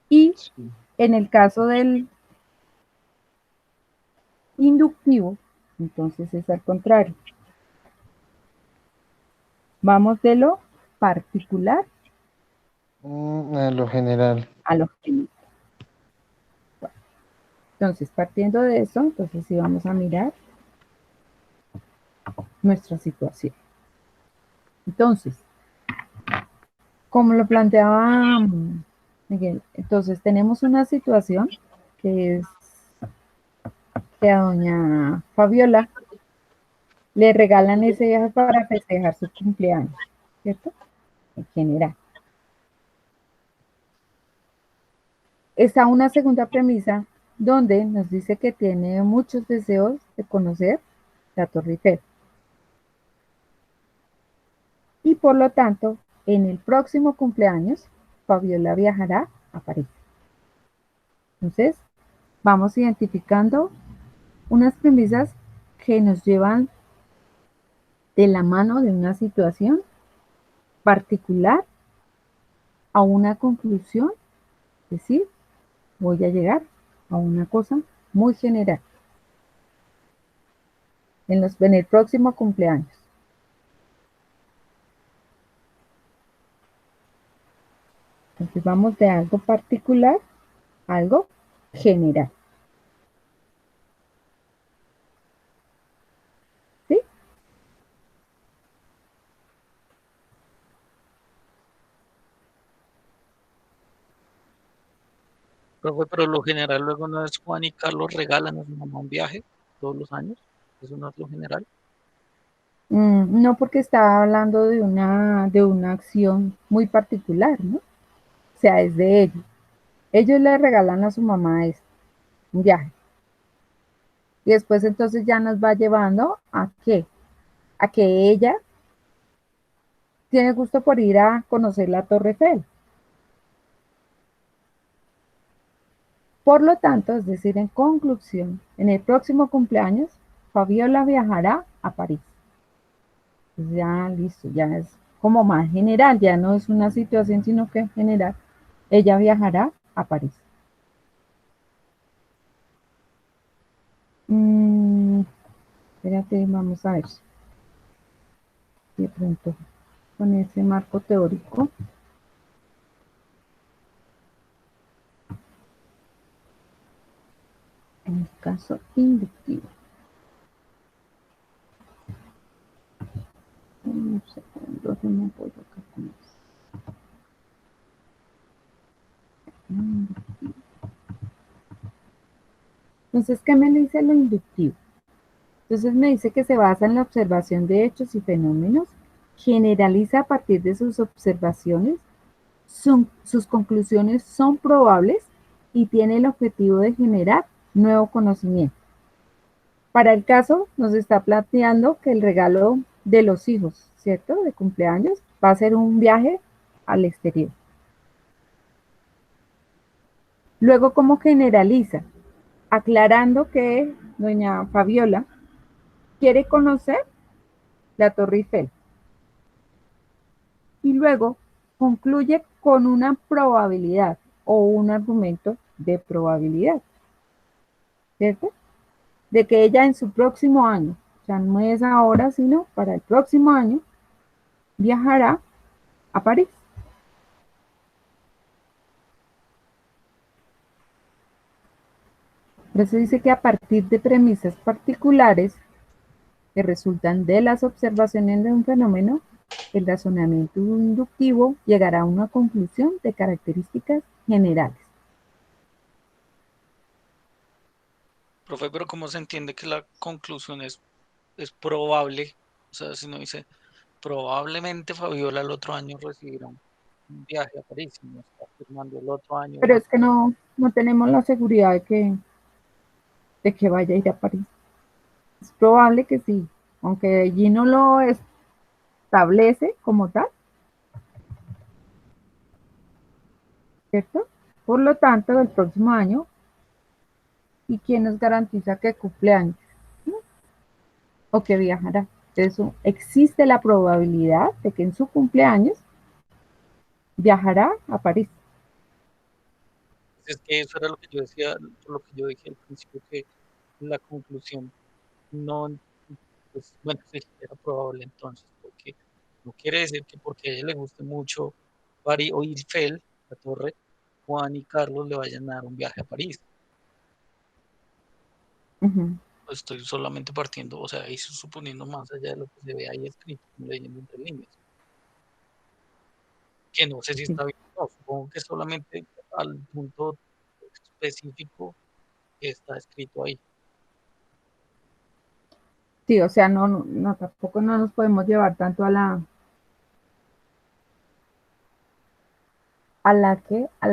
Y Sí. en el caso del inductivo, entonces es al contrario. Vamos de lo particular A lo general. a lo general. Bueno, entonces, partiendo de eso, entonces sí vamos a mirar. nuestra situación. Entonces, como lo planteaba Miguel, entonces tenemos una situación que es que a doña Fabiola le regalan ese viaje para festejar su cumpleaños, ¿cierto? En general. Está una segunda premisa donde nos dice que tiene muchos deseos de conocer la Torre Eiffel. Y por lo tanto, en el próximo cumpleaños, Fabiola viajará a París. Entonces, vamos identificando unas premisas que nos llevan de la mano de una situación particular a una conclusión, es decir, voy a llegar a una cosa muy general en el próximo cumpleaños. Entonces vamos de algo particular a algo general. ¿Sí? Profe, pero lo general luego no es Juan y Carlos regalan a su mamá un viaje todos los años. Eso no es lo general. No, porque estaba hablando de una acción muy particular, ¿no? O sea, es de ellos. Ellos le regalan a su mamá esto, un viaje. Y después entonces ya nos va llevando a qué? A que ella tiene gusto por ir a conocer la Torre Eiffel. Por lo tanto, es decir, en conclusión, en el próximo cumpleaños, Fabiola viajará a París. Pues ya listo, ya es como más general, ya no es una situación, sino que en general, ella viajará a París. Espérate, vamos a ver. De pronto, con ese marco teórico. En el caso inductivo. Un segundo, yo me apoyo acá con eso. Entonces, ¿qué me dice lo inductivo? Entonces me dice que se basa en la observación de hechos y fenómenos, generaliza a partir de sus observaciones, sus conclusiones son probables y tiene el objetivo de generar nuevo conocimiento. Para el caso, nos está planteando que el regalo de los hijos, ¿cierto? De cumpleaños, va a ser un viaje al exterior. Luego, ¿cómo generaliza? Aclarando que doña Fabiola quiere conocer la Torre Eiffel. Y luego concluye con una probabilidad o un argumento de probabilidad, ¿cierto? De que ella en su próximo año, o sea, no es ahora, sino para el próximo año, viajará a París. Por eso dice que a partir de premisas particulares que resultan de las observaciones de un fenómeno, el razonamiento inductivo llegará a una conclusión de características generales. Profe, pero ¿cómo se entiende que la conclusión es probable? O sea, si no dice, probablemente Fabiola el otro año recibirá un viaje a París, y no está afirmando el otro año Pero va. es que no tenemos la seguridad de que vaya a ir a París. Es probable que sí, aunque allí no lo establece como tal, ¿cierto? Por lo tanto, el próximo año, ¿y quién nos garantiza que cumpleaños? ¿No? O que viajará. Eso existe la probabilidad de que en su cumpleaños viajará a París. Es que eso era lo que yo decía, lo que yo dije al principio, que la conclusión no, pues bueno, sí, era probable entonces, porque no quiere decir que porque a ella le guste mucho París o Eiffel, la torre, Juan y Carlos le vayan a dar un viaje a París. Uh -huh. estoy solamente partiendo, o sea, y suponiendo más allá de lo que se ve ahí escrito, leyendo entre líneas, que no sé si Sí, está bien o no, supongo que solamente al punto específico que está escrito ahí. sí, o sea, no, tampoco no nos podemos llevar tanto a la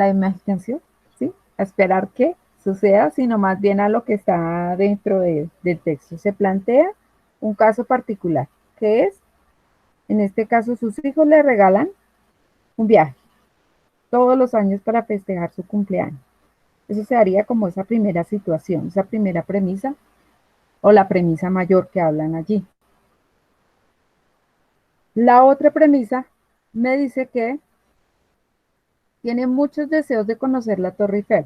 imaginación, ¿sí? A esperar que suceda, sino más bien a lo que está dentro del texto. Se plantea un caso particular, que es, en este caso, sus hijos le regalan un viaje todos los años para festejar su cumpleaños. Eso se haría como esa primera situación, esa primera premisa o la premisa mayor que hablan allí. La otra premisa me dice que tiene muchos deseos de conocer la Torre Eiffel.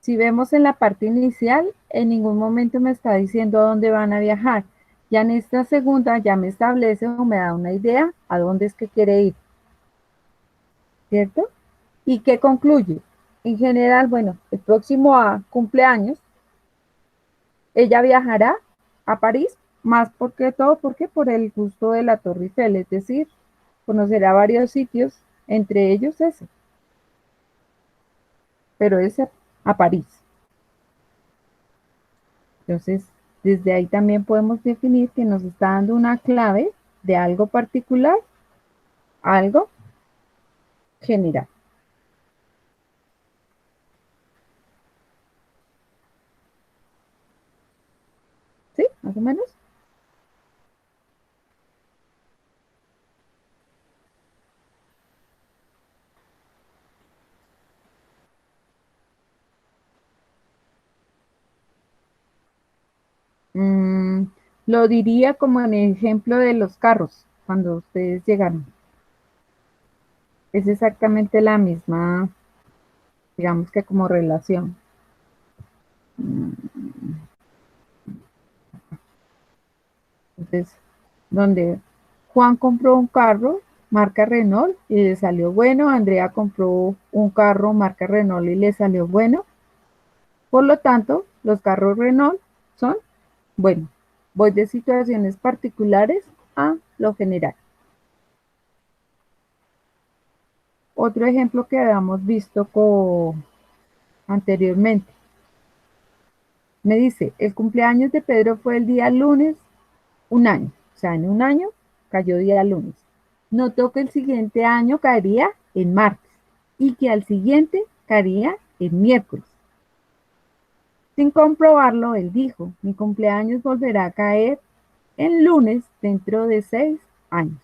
Si vemos en la parte inicial, en ningún momento me está diciendo a dónde van a viajar. Ya en esta segunda ya me establece o me da una idea a dónde es que quiere ir, ¿cierto? ¿Y qué concluye? En general, bueno, el próximo cumpleaños, ella viajará a París, más porque todo, porque por el gusto de la Torre Eiffel, es decir, conocerá varios sitios, entre ellos ese, pero ese a París. Entonces, desde ahí también podemos definir que nos está dando una clave de algo particular, algo general. ¿Sí? Más o menos. Mm, lo diría como en el ejemplo de los carros, cuando ustedes llegaron. Es exactamente la misma, digamos que como relación. Entonces, donde Juan compró un carro marca Renault y le salió bueno, Andrea compró un carro marca Renault y le salió bueno. Por lo tanto, los carros Renault son, bueno, voy de situaciones particulares a lo general. Otro ejemplo que habíamos visto anteriormente. Me dice, el cumpleaños de Pedro fue el día lunes, un año. O sea, en un año cayó día lunes. Notó que el siguiente año caería en martes y que al siguiente caería en miércoles. Sin comprobarlo, él dijo, mi cumpleaños volverá a caer en lunes dentro de 6 años.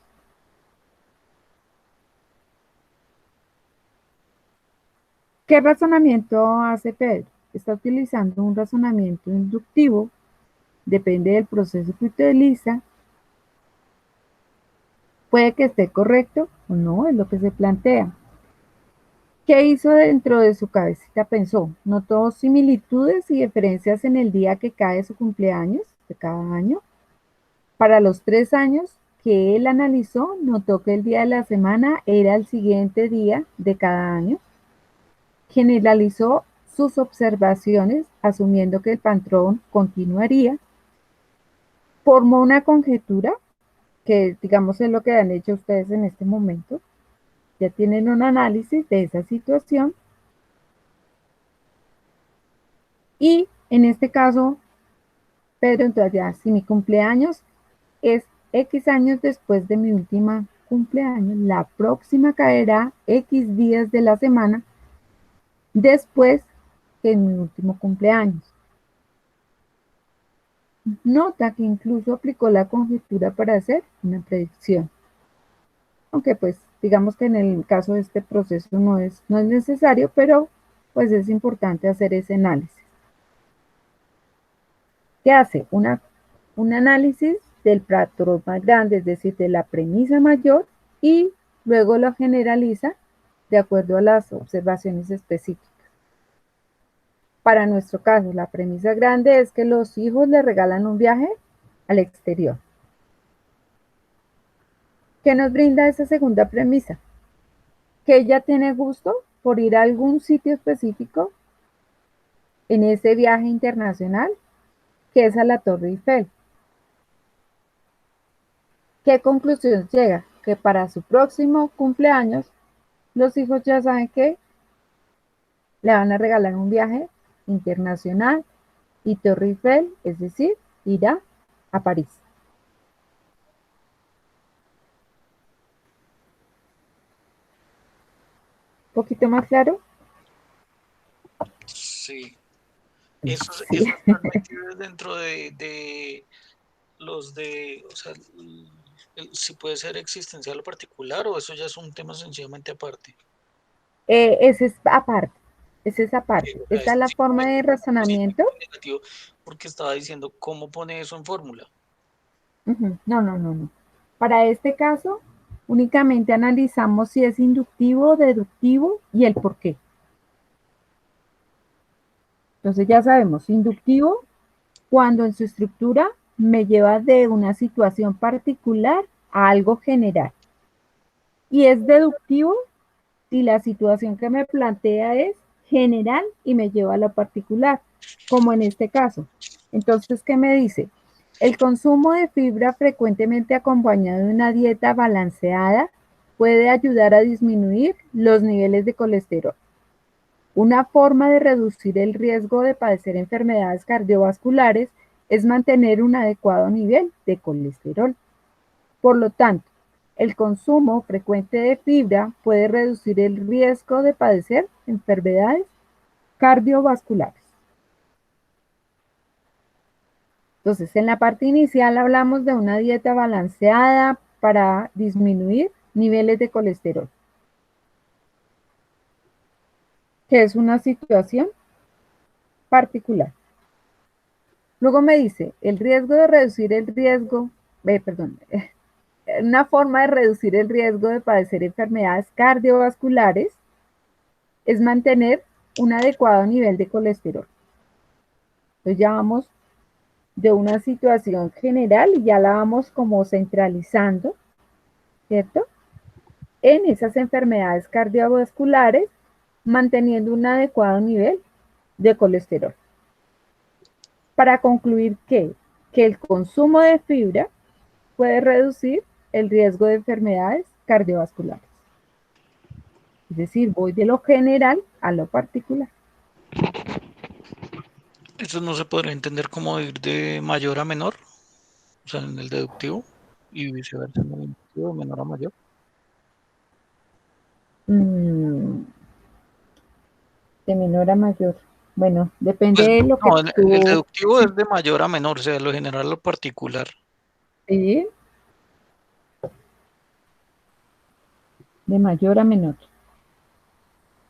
¿Qué razonamiento hace Pedro? Está utilizando un razonamiento inductivo, depende del proceso que utiliza, puede que esté correcto o no, es lo que se plantea. ¿Qué hizo dentro de su cabecita? Pensó, notó similitudes y diferencias en el día que cae su cumpleaños de cada año. Para los 3 años que él analizó, notó que el día de la semana era el siguiente día de cada año. Generalizó sus observaciones, asumiendo que el patrón continuaría. Formó una conjetura, que digamos es lo que han hecho ustedes en este momento. Ya tienen un análisis de esa situación. Y en este caso, Pedro, entonces ya, si mi cumpleaños es X años después de mi última cumpleaños, la próxima caerá X días de la semana después que en mi último cumpleaños. Nota que incluso aplicó la conjetura para hacer una predicción. Aunque pues digamos que en el caso de este proceso no es necesario, pero pues es importante hacer ese análisis. ¿Qué hace? Un análisis del patrón más grande, es decir, de la premisa mayor, y luego lo generaliza de acuerdo a las observaciones específicas. Para nuestro caso, la premisa grande es que los hijos le regalan un viaje al exterior. ¿Qué nos brinda esa segunda premisa? Que ella tiene gusto por ir a algún sitio específico en ese viaje internacional que es a la Torre Eiffel. ¿Qué conclusión llega? Que para su próximo cumpleaños, los hijos ya saben que le van a regalar un viaje internacional y Torre Eiffel, es decir, irá a París. ¿Un poquito más claro? Sí. Eso, Sí. eso están metidos dentro de los de, o sea, si puede ser existencial o particular, o eso ya es un tema sencillamente aparte. Ese es aparte, ese es Sí, aparte. o sea, Esta es la forma de razonamiento. negativo porque estaba diciendo cómo pone eso en fórmula. No, no, no, no. Para este caso, únicamente analizamos si es inductivo, deductivo y el por qué. Entonces ya sabemos, inductivo cuando en su estructura me lleva de una situación particular a algo general. Y es deductivo si la situación que me plantea es general y me lleva a lo particular, como en este caso. Entonces, ¿qué me dice? El consumo de fibra frecuentemente acompañado de una dieta balanceada puede ayudar a disminuir los niveles de colesterol. Una forma de reducir el riesgo de padecer enfermedades cardiovasculares es mantener un adecuado nivel de colesterol. Por lo tanto, el consumo frecuente de fibra puede reducir el riesgo de padecer enfermedades cardiovasculares. Entonces, en la parte inicial hablamos de una dieta balanceada para disminuir niveles de colesterol, que es una situación particular. Luego me dice, el riesgo de reducir el riesgo, una forma de reducir el riesgo de padecer enfermedades cardiovasculares es mantener un adecuado nivel de colesterol. Entonces ya vamos de una situación general y ya la vamos como centralizando, ¿cierto? En esas enfermedades cardiovasculares, manteniendo un adecuado nivel de colesterol. Para concluir que el consumo de fibra puede reducir el riesgo de enfermedades cardiovasculares. Es decir, voy de lo general a lo particular. Eso no se podría entender como ir de mayor a menor, o sea, en el deductivo, y viceversa en el inductivo, de menor a mayor. Mm, de menor a mayor. Bueno, depende Pues de lo que no, el tú, deductivo es de mayor a menor, o sea, lo general a lo particular. sí, de mayor a menor.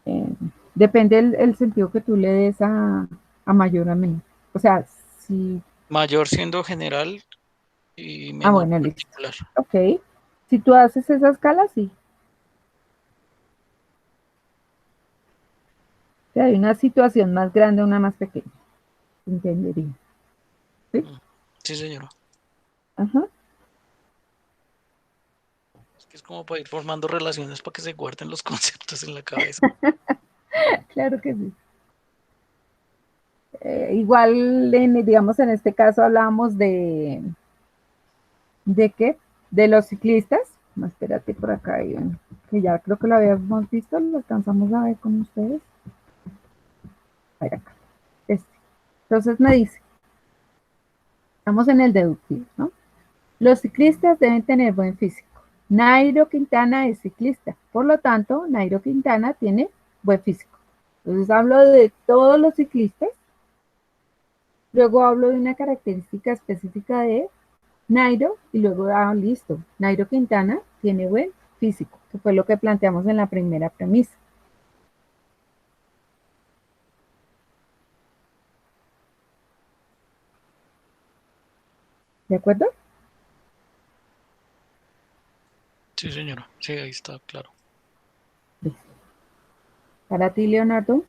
Eh, depende el sentido que tú le des a mayor a menor. O sea, si, Mayor siendo general y menor bueno, listo. particular. Ok. Si tú haces esa escala, sí. O sea, hay una situación más grande, una más pequeña. Entendería. ¿Sí? Sí, señora. Ajá. Es que es como para ir formando relaciones para que se guarden los conceptos en la cabeza. Claro que sí. Igual, digamos, en este caso hablábamos ¿de qué? De los ciclistas. No, espérate por acá, que ya creo que lo habíamos visto, lo alcanzamos a ver con ustedes. A ver acá. Este. Entonces me dice, estamos en el deductivo, ¿no? Los ciclistas deben tener buen físico. Nairo Quintana es ciclista, por lo tanto, Nairo Quintana tiene buen físico. Entonces hablo de todos los ciclistas, luego hablo de una característica específica de Nairo y luego, listo, Nairo Quintana tiene buen físico, que fue lo que planteamos en la primera premisa. ¿De acuerdo? Sí, señora. Sí, ahí está, claro. Listo. Para ti, Leonardo.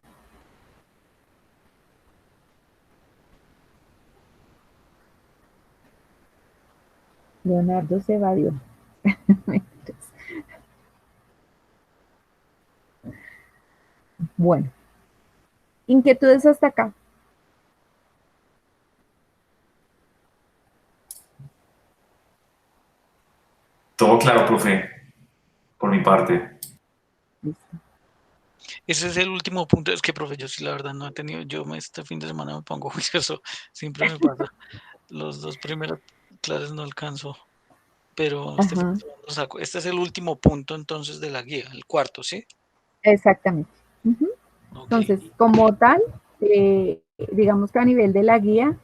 Leonardo se evadió. Bueno, inquietudes hasta acá. Todo claro, profe, por mi parte. Listo. Ese es el último punto. Es que, profe, yo sí, la verdad, no he tenido. Este fin de semana me pongo juicioso. Siempre me pasa. Los dos primeras clases no alcanzo. Pero este fin Ajá, de semana lo saco. Este es el último punto, entonces, de la guía. El cuarto, ¿sí? exactamente. Ujú. Ok. Entonces, como tal, digamos que a nivel de la guía,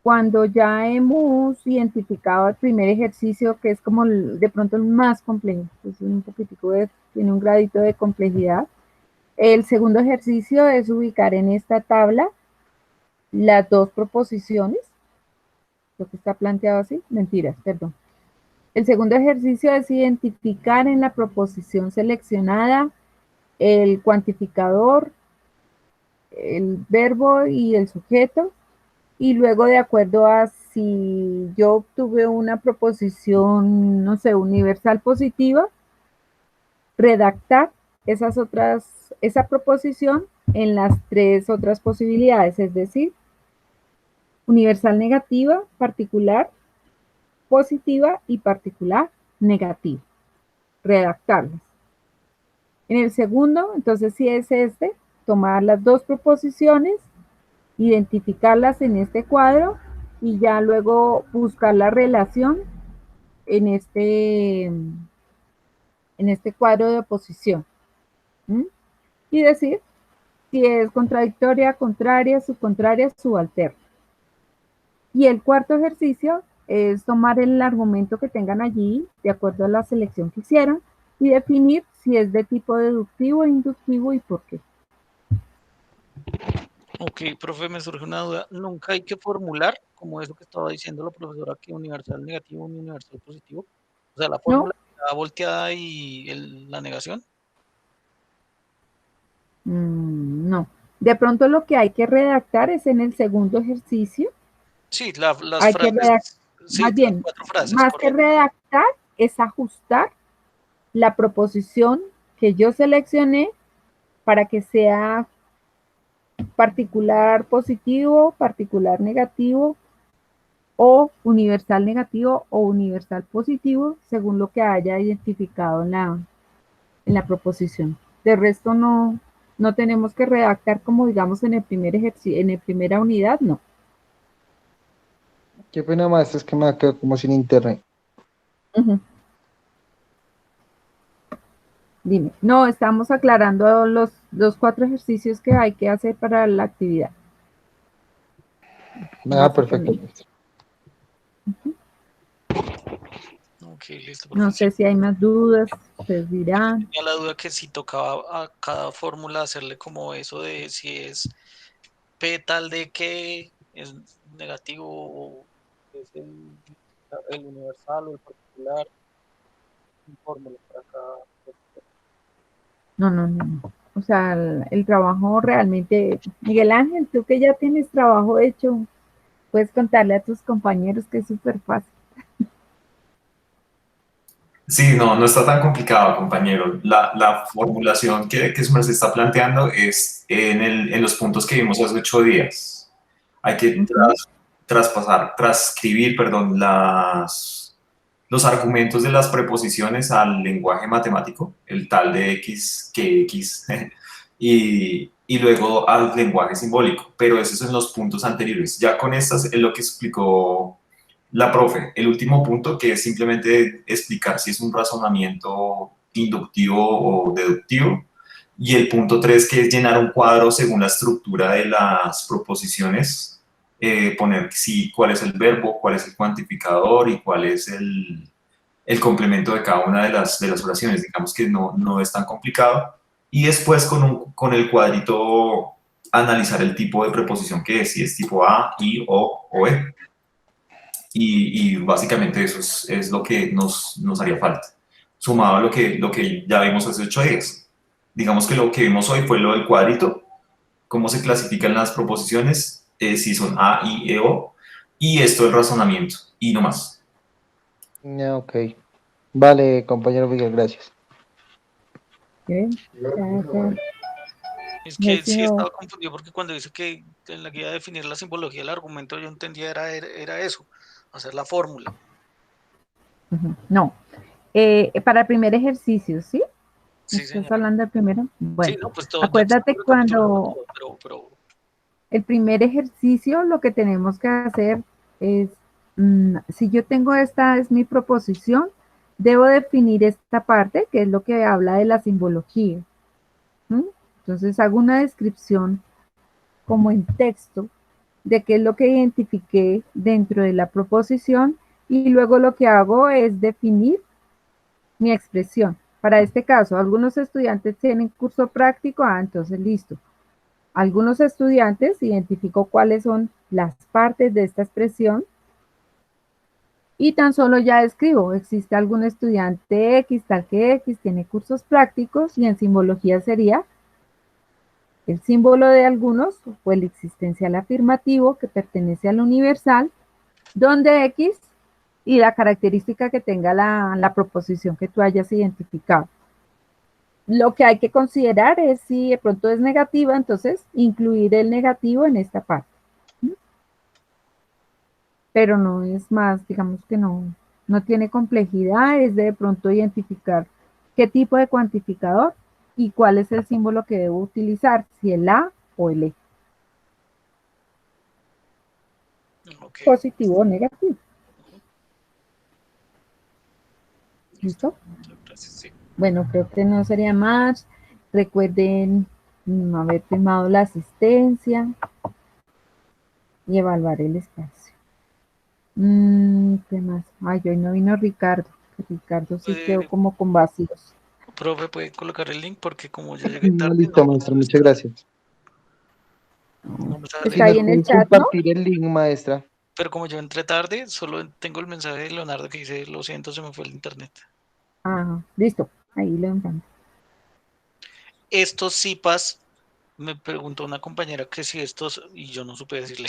cuando ya hemos identificado el primer ejercicio, que es como de pronto el más complejo, es un poquitico tiene un gradito de complejidad. El segundo ejercicio es ubicar en esta tabla las dos proposiciones, lo que está planteado así, mentiras, perdón. El segundo ejercicio es identificar en la proposición seleccionada el cuantificador, el verbo y el sujeto, y luego de acuerdo a si yo obtuve una proposición, no sé, universal positiva, redactar esa proposición en las tres otras posibilidades, es decir, universal negativa, particular positiva y particular negativa. Redactarlas. En el segundo, entonces si es tomar las dos proposiciones, identificarlas en este cuadro y ya luego buscar la relación en este cuadro de oposición. ¿Mm? Y decir si es contradictoria, contraria, subalterna. Y el cuarto ejercicio es tomar el argumento que tengan allí, de acuerdo a la selección que hicieron, y definir si es de tipo deductivo, inductivo y por qué. Ok, profe, me surge una duda. Nunca hay que formular, como eso que estaba diciendo la profesora, que universal negativo y universal positivo. O sea, la ¿No? fórmula está volteada y la negación. No. De pronto lo que hay que redactar es en el segundo ejercicio. Sí, las Hay que redactar, frases, sí, más las bien, cuatro frases, más que correcto. redactar, es ajustar la proposición que yo seleccioné para que sea particular positivo, particular negativo o universal negativo o universal positivo, según lo que haya identificado en la proposición. De resto no tenemos que redactar como digamos en el primer ejercicio, en la primera unidad, no. Qué pena más, es que me quedo como sin internet. Ujú. Dime. No, estamos aclarando los 4 ejercicios que hay que hacer para la actividad, Ah, perfecto, básicamente. maestro. Ok, listo, No profe. Sí, sé si hay más dudas, ustedes dirán. tenía la duda que si tocaba a cada fórmula hacerle como eso de si es P tal de que es negativo o es el universal o el particular, un fórmula para cada. No. O sea, el trabajo realmente, Miguel Ángel, tú que ya tienes trabajo hecho, puedes contarle a tus compañeros que es súper fácil. Sí, no está tan complicado, compañero. La formulación que se está planteando es en los puntos que vimos hace 8 días. Hay que Ujú. transcribir, perdón, los argumentos de las preposiciones al lenguaje matemático, el tal de X que X, y luego al lenguaje simbólico. Pero esos son los puntos anteriores. Ya con estas es lo que explicó la profe, el último punto que es simplemente explicar si es un razonamiento inductivo o deductivo. Y el punto 3 que es llenar un cuadro según la estructura de las proposiciones, poner cuál es el verbo, cuál es el cuantificador y cuál es el complemento de cada una de las oraciones. Digamos que no es tan complicado. Y después con el cuadrito analizar el tipo de preposición que es, si es tipo A, I, o E. Y básicamente eso es lo que nos haría falta, sumado a lo que ya vimos hace 8 días. Digamos que lo que vimos hoy fue lo del cuadrito, cómo se clasifican las proposiciones, si son A, I, E, O, y esto del razonamiento, y no más. Ya, ok. Vale, compañero Miguel, gracias. ¿Ven? Ya Es me que sí sido- estaba confundido porque cuando dice que en la guía de definir la simbología del argumento yo entendía era eso, hacer la fórmula. Ujú. No, para el primer ejercicio, ¿sí? Sí, ¿Estás señora. hablando del primero? Sí, Bueno, no, pues todo, ya acuérdate estamos recapitulando cuando todo, pero el primer ejercicio lo que tenemos que hacer es, si yo tengo esta es mi proposición, debo definir esta parte que es lo que habla de la simbología. ¿M? Entonces hago una descripción como en texto de qué es lo que identifiqué dentro de la proposición y luego lo que hago es definir mi expresión. Para este caso, algunos estudiantes tienen curso práctico, entonces listo. Algunos estudiantes identifico cuáles son las partes de esta expresión y tan solo ya escribo, existe algún estudiante X, tal que X, tiene cursos prácticos y en simbología sería el símbolo de algunos o el existencial afirmativo que pertenece al universal, donde X y la característica que tenga la proposición que tú hayas identificado. Lo que hay que considerar es si de pronto es negativa, entonces incluir el negativo en esta parte. Pero no es más, digamos que no tiene complejidad, es de pronto identificar qué tipo de cuantificador y cuál es el símbolo que debo utilizar, si el A o el E, ok. positivo o negativo. Ujú, listo. ¿Listo? Muchas gracias, sí. Bueno, creo que no sería más. Recuerden haber firmado la asistencia y evaluar el espacio. ¿Qué más? Ay, hoy no vino Ricardo. Ricardo sí quedó Puede- como con vacíos. profe, puede colocar el link porque como ya llegué No, tarde, listo, maestra, muchas gracias. no me Si Está sale. ahí nos en el puedes chat, ¿no? compartir el link, maestra. Pero como yo entré tarde, solo tengo el mensaje de Leonardo que dice, lo siento, se me fue el internet. Listo. Ahí lo encuentro. Estos CIPAS, me preguntó una compañera que si estos, y yo no supe decirle,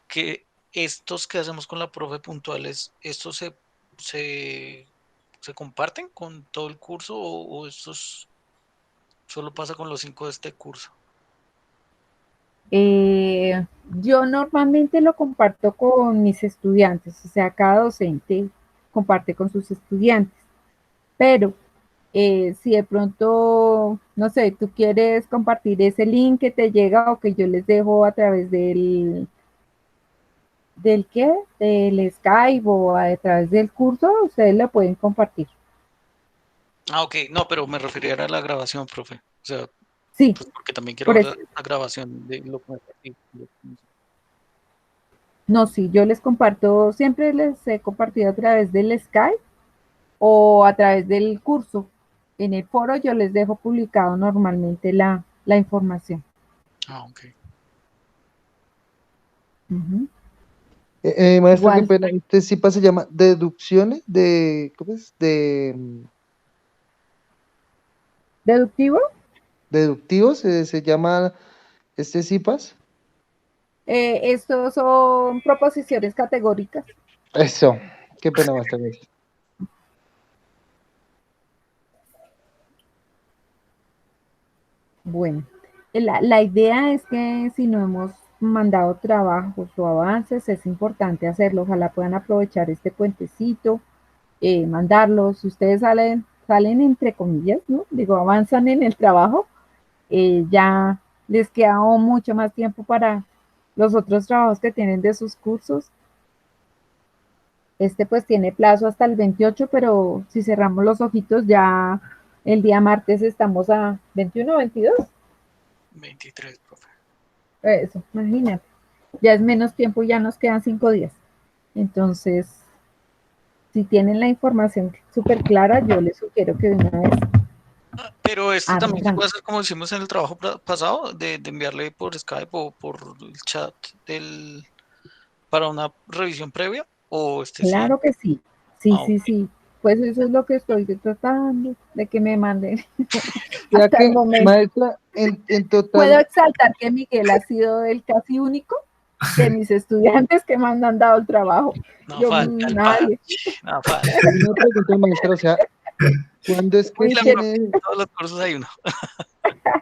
que estos que hacemos con la profe puntuales, ¿estos se, se comparten con todo el curso o estos solo pasa con los 5 de este curso? Yo normalmente lo comparto con mis estudiantes, o sea, cada docente comparte con sus estudiantes, pero si de pronto, no sé, tú quieres compartir ese link que te llega o que yo les dejo a través ¿del qué? Del Skype o a través del curso, ustedes lo pueden compartir. Ah, ok, no, pero me refería a la grabación, profe. O sea, Sí, pues porque también quiero por ver eso. la grabación de lo que No, sí, yo les comparto, siempre les he compartido a través del Skype o a través del curso. En el foro yo les dejo publicado normalmente la información. Ah, ok. Ujú. Maestra, qué Igual, pena. Este sí se llama deducciones de, ¿cómo es? De deductivo, deductivos, se llama este CIPAS. estos son proposiciones categóricas. Eso, qué pena, maestra. Gracias. Bueno, la idea es que si no hemos mandado trabajos o avances, es importante hacerlo. Ojalá puedan aprovechar este puentecito, mandarlos. Si ustedes salen entre comillas, ¿no? Digo, avanzan en el trabajo, ya les queda aún mucho más tiempo para los otros trabajos que tienen de sus cursos. Este pues tiene plazo hasta el 28, pero si cerramos los ojitos ya el día martes estamos a 21, 22. 23, profe. Eso, imagínate. Ya es menos tiempo, ya nos quedan 5 días. Entonces, si tienen la información súper clara, yo les sugiero que de una vez Pero esto también se puede arranquen. hacer como hicimos en el trabajo pasado, de enviarle por Skype o por el chat para una revisión previa, o este sí. Claro que sí. Sí, Ah, sí, ok. sí. Pues eso es lo que estoy tratando de que me manden Ya hasta el que, momento. maestra, en Puedo total, exaltar que Miguel ha sido el casi único de mis estudiantes que me han dado el trabajo. No Yo, falta el nadie. parche, no falta. una pregunta, maestra, o sea, ¿cuándo es Uy, que la profe, tiene, en todos los cursos hay uno.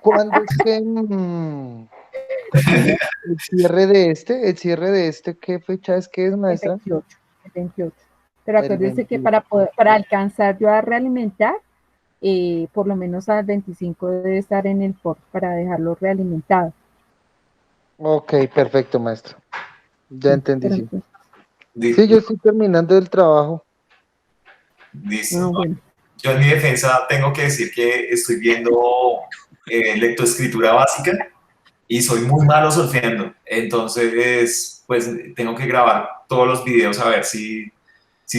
cuándo es que el cierre de este, qué fecha es que es, El maestra? 28, el 28. Pero El acuérdense que 21. para alcanzar yo a realimentar, por lo menos al 25 debe estar en el port para dejarlo realimentado. Ok, perfecto, maestro. Ya Sí, entendí, pero sí. entonces, Sí, yo estoy terminando el trabajo. Listo. no, bueno, Yo en mi defensa tengo que decir que estoy viendo lectoescritura básica y soy muy malo solfeando. Entonces, pues tengo que grabar todos los videos a ver si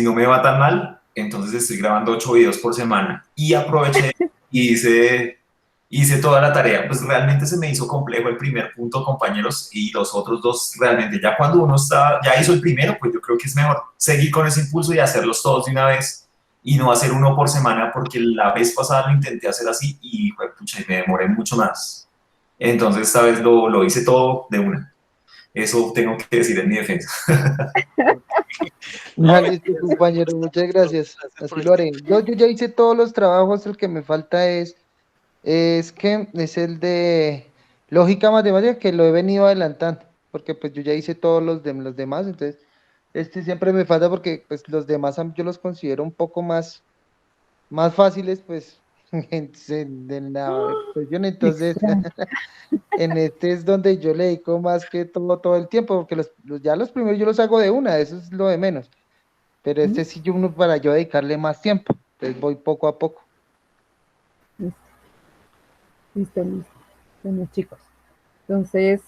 no me va tan mal. Entonces estoy grabando 8 videos por semana y aproveché y hice toda la tarea. Pues realmente se me hizo complejo el primer punto, compañeros, y los otros dos realmente. Ya cuando uno ya hizo el primero, pues yo creo que es mejor seguir con ese impulso y hacerlos todos de una vez y no hacer uno por semana, porque la vez pasada lo intenté hacer así y pues, pucha, me demoré mucho más. Entonces esta vez lo hice todo de una. Eso tengo que decir en mi defensa. No, Listo, compañero, muchas gracias. gracias por Así el lo haré. tiempo. Yo ya hice todos los trabajos, el que me falta es el de lógica matemática, que lo he venido adelantando, porque pues yo ya hice todos los demás, entonces este siempre me falta porque pues los demás yo los considero un poco más fáciles, pues en la expresión, entonces extra. en este es donde yo le dedico más que todo el tiempo, porque ya los primeros yo los hago de una, eso es lo de menos, pero ¿Mm? este sí yo uno para yo dedicarle más tiempo, entonces voy poco a poco. Listo, listo, listo. Bueno, chicos, entonces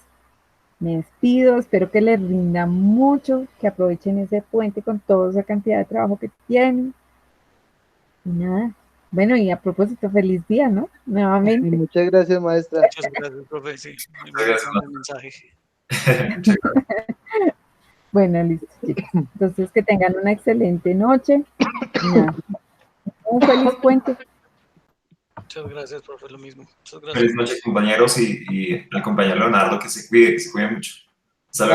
me despido, espero que les rinda mucho, que aprovechen ese puente con toda esa cantidad de trabajo que tienen. Y nada, bueno, y a propósito, feliz día, ¿no? Y Nuevamente. muchas gracias, maestra. Muchas gracias, profe. Sí, muy Muchas bonito gracias. el mensaje. Muchas gracias. Bueno, listo, chicos. Entonces, que tengan una excelente noche. Y nada, un feliz puente. Muchas gracias, profe. Lo mismo. Muchas gracias. Feliz noche, compañeros, y al compañero Leonardo que se cuide mucho. Hasta luego.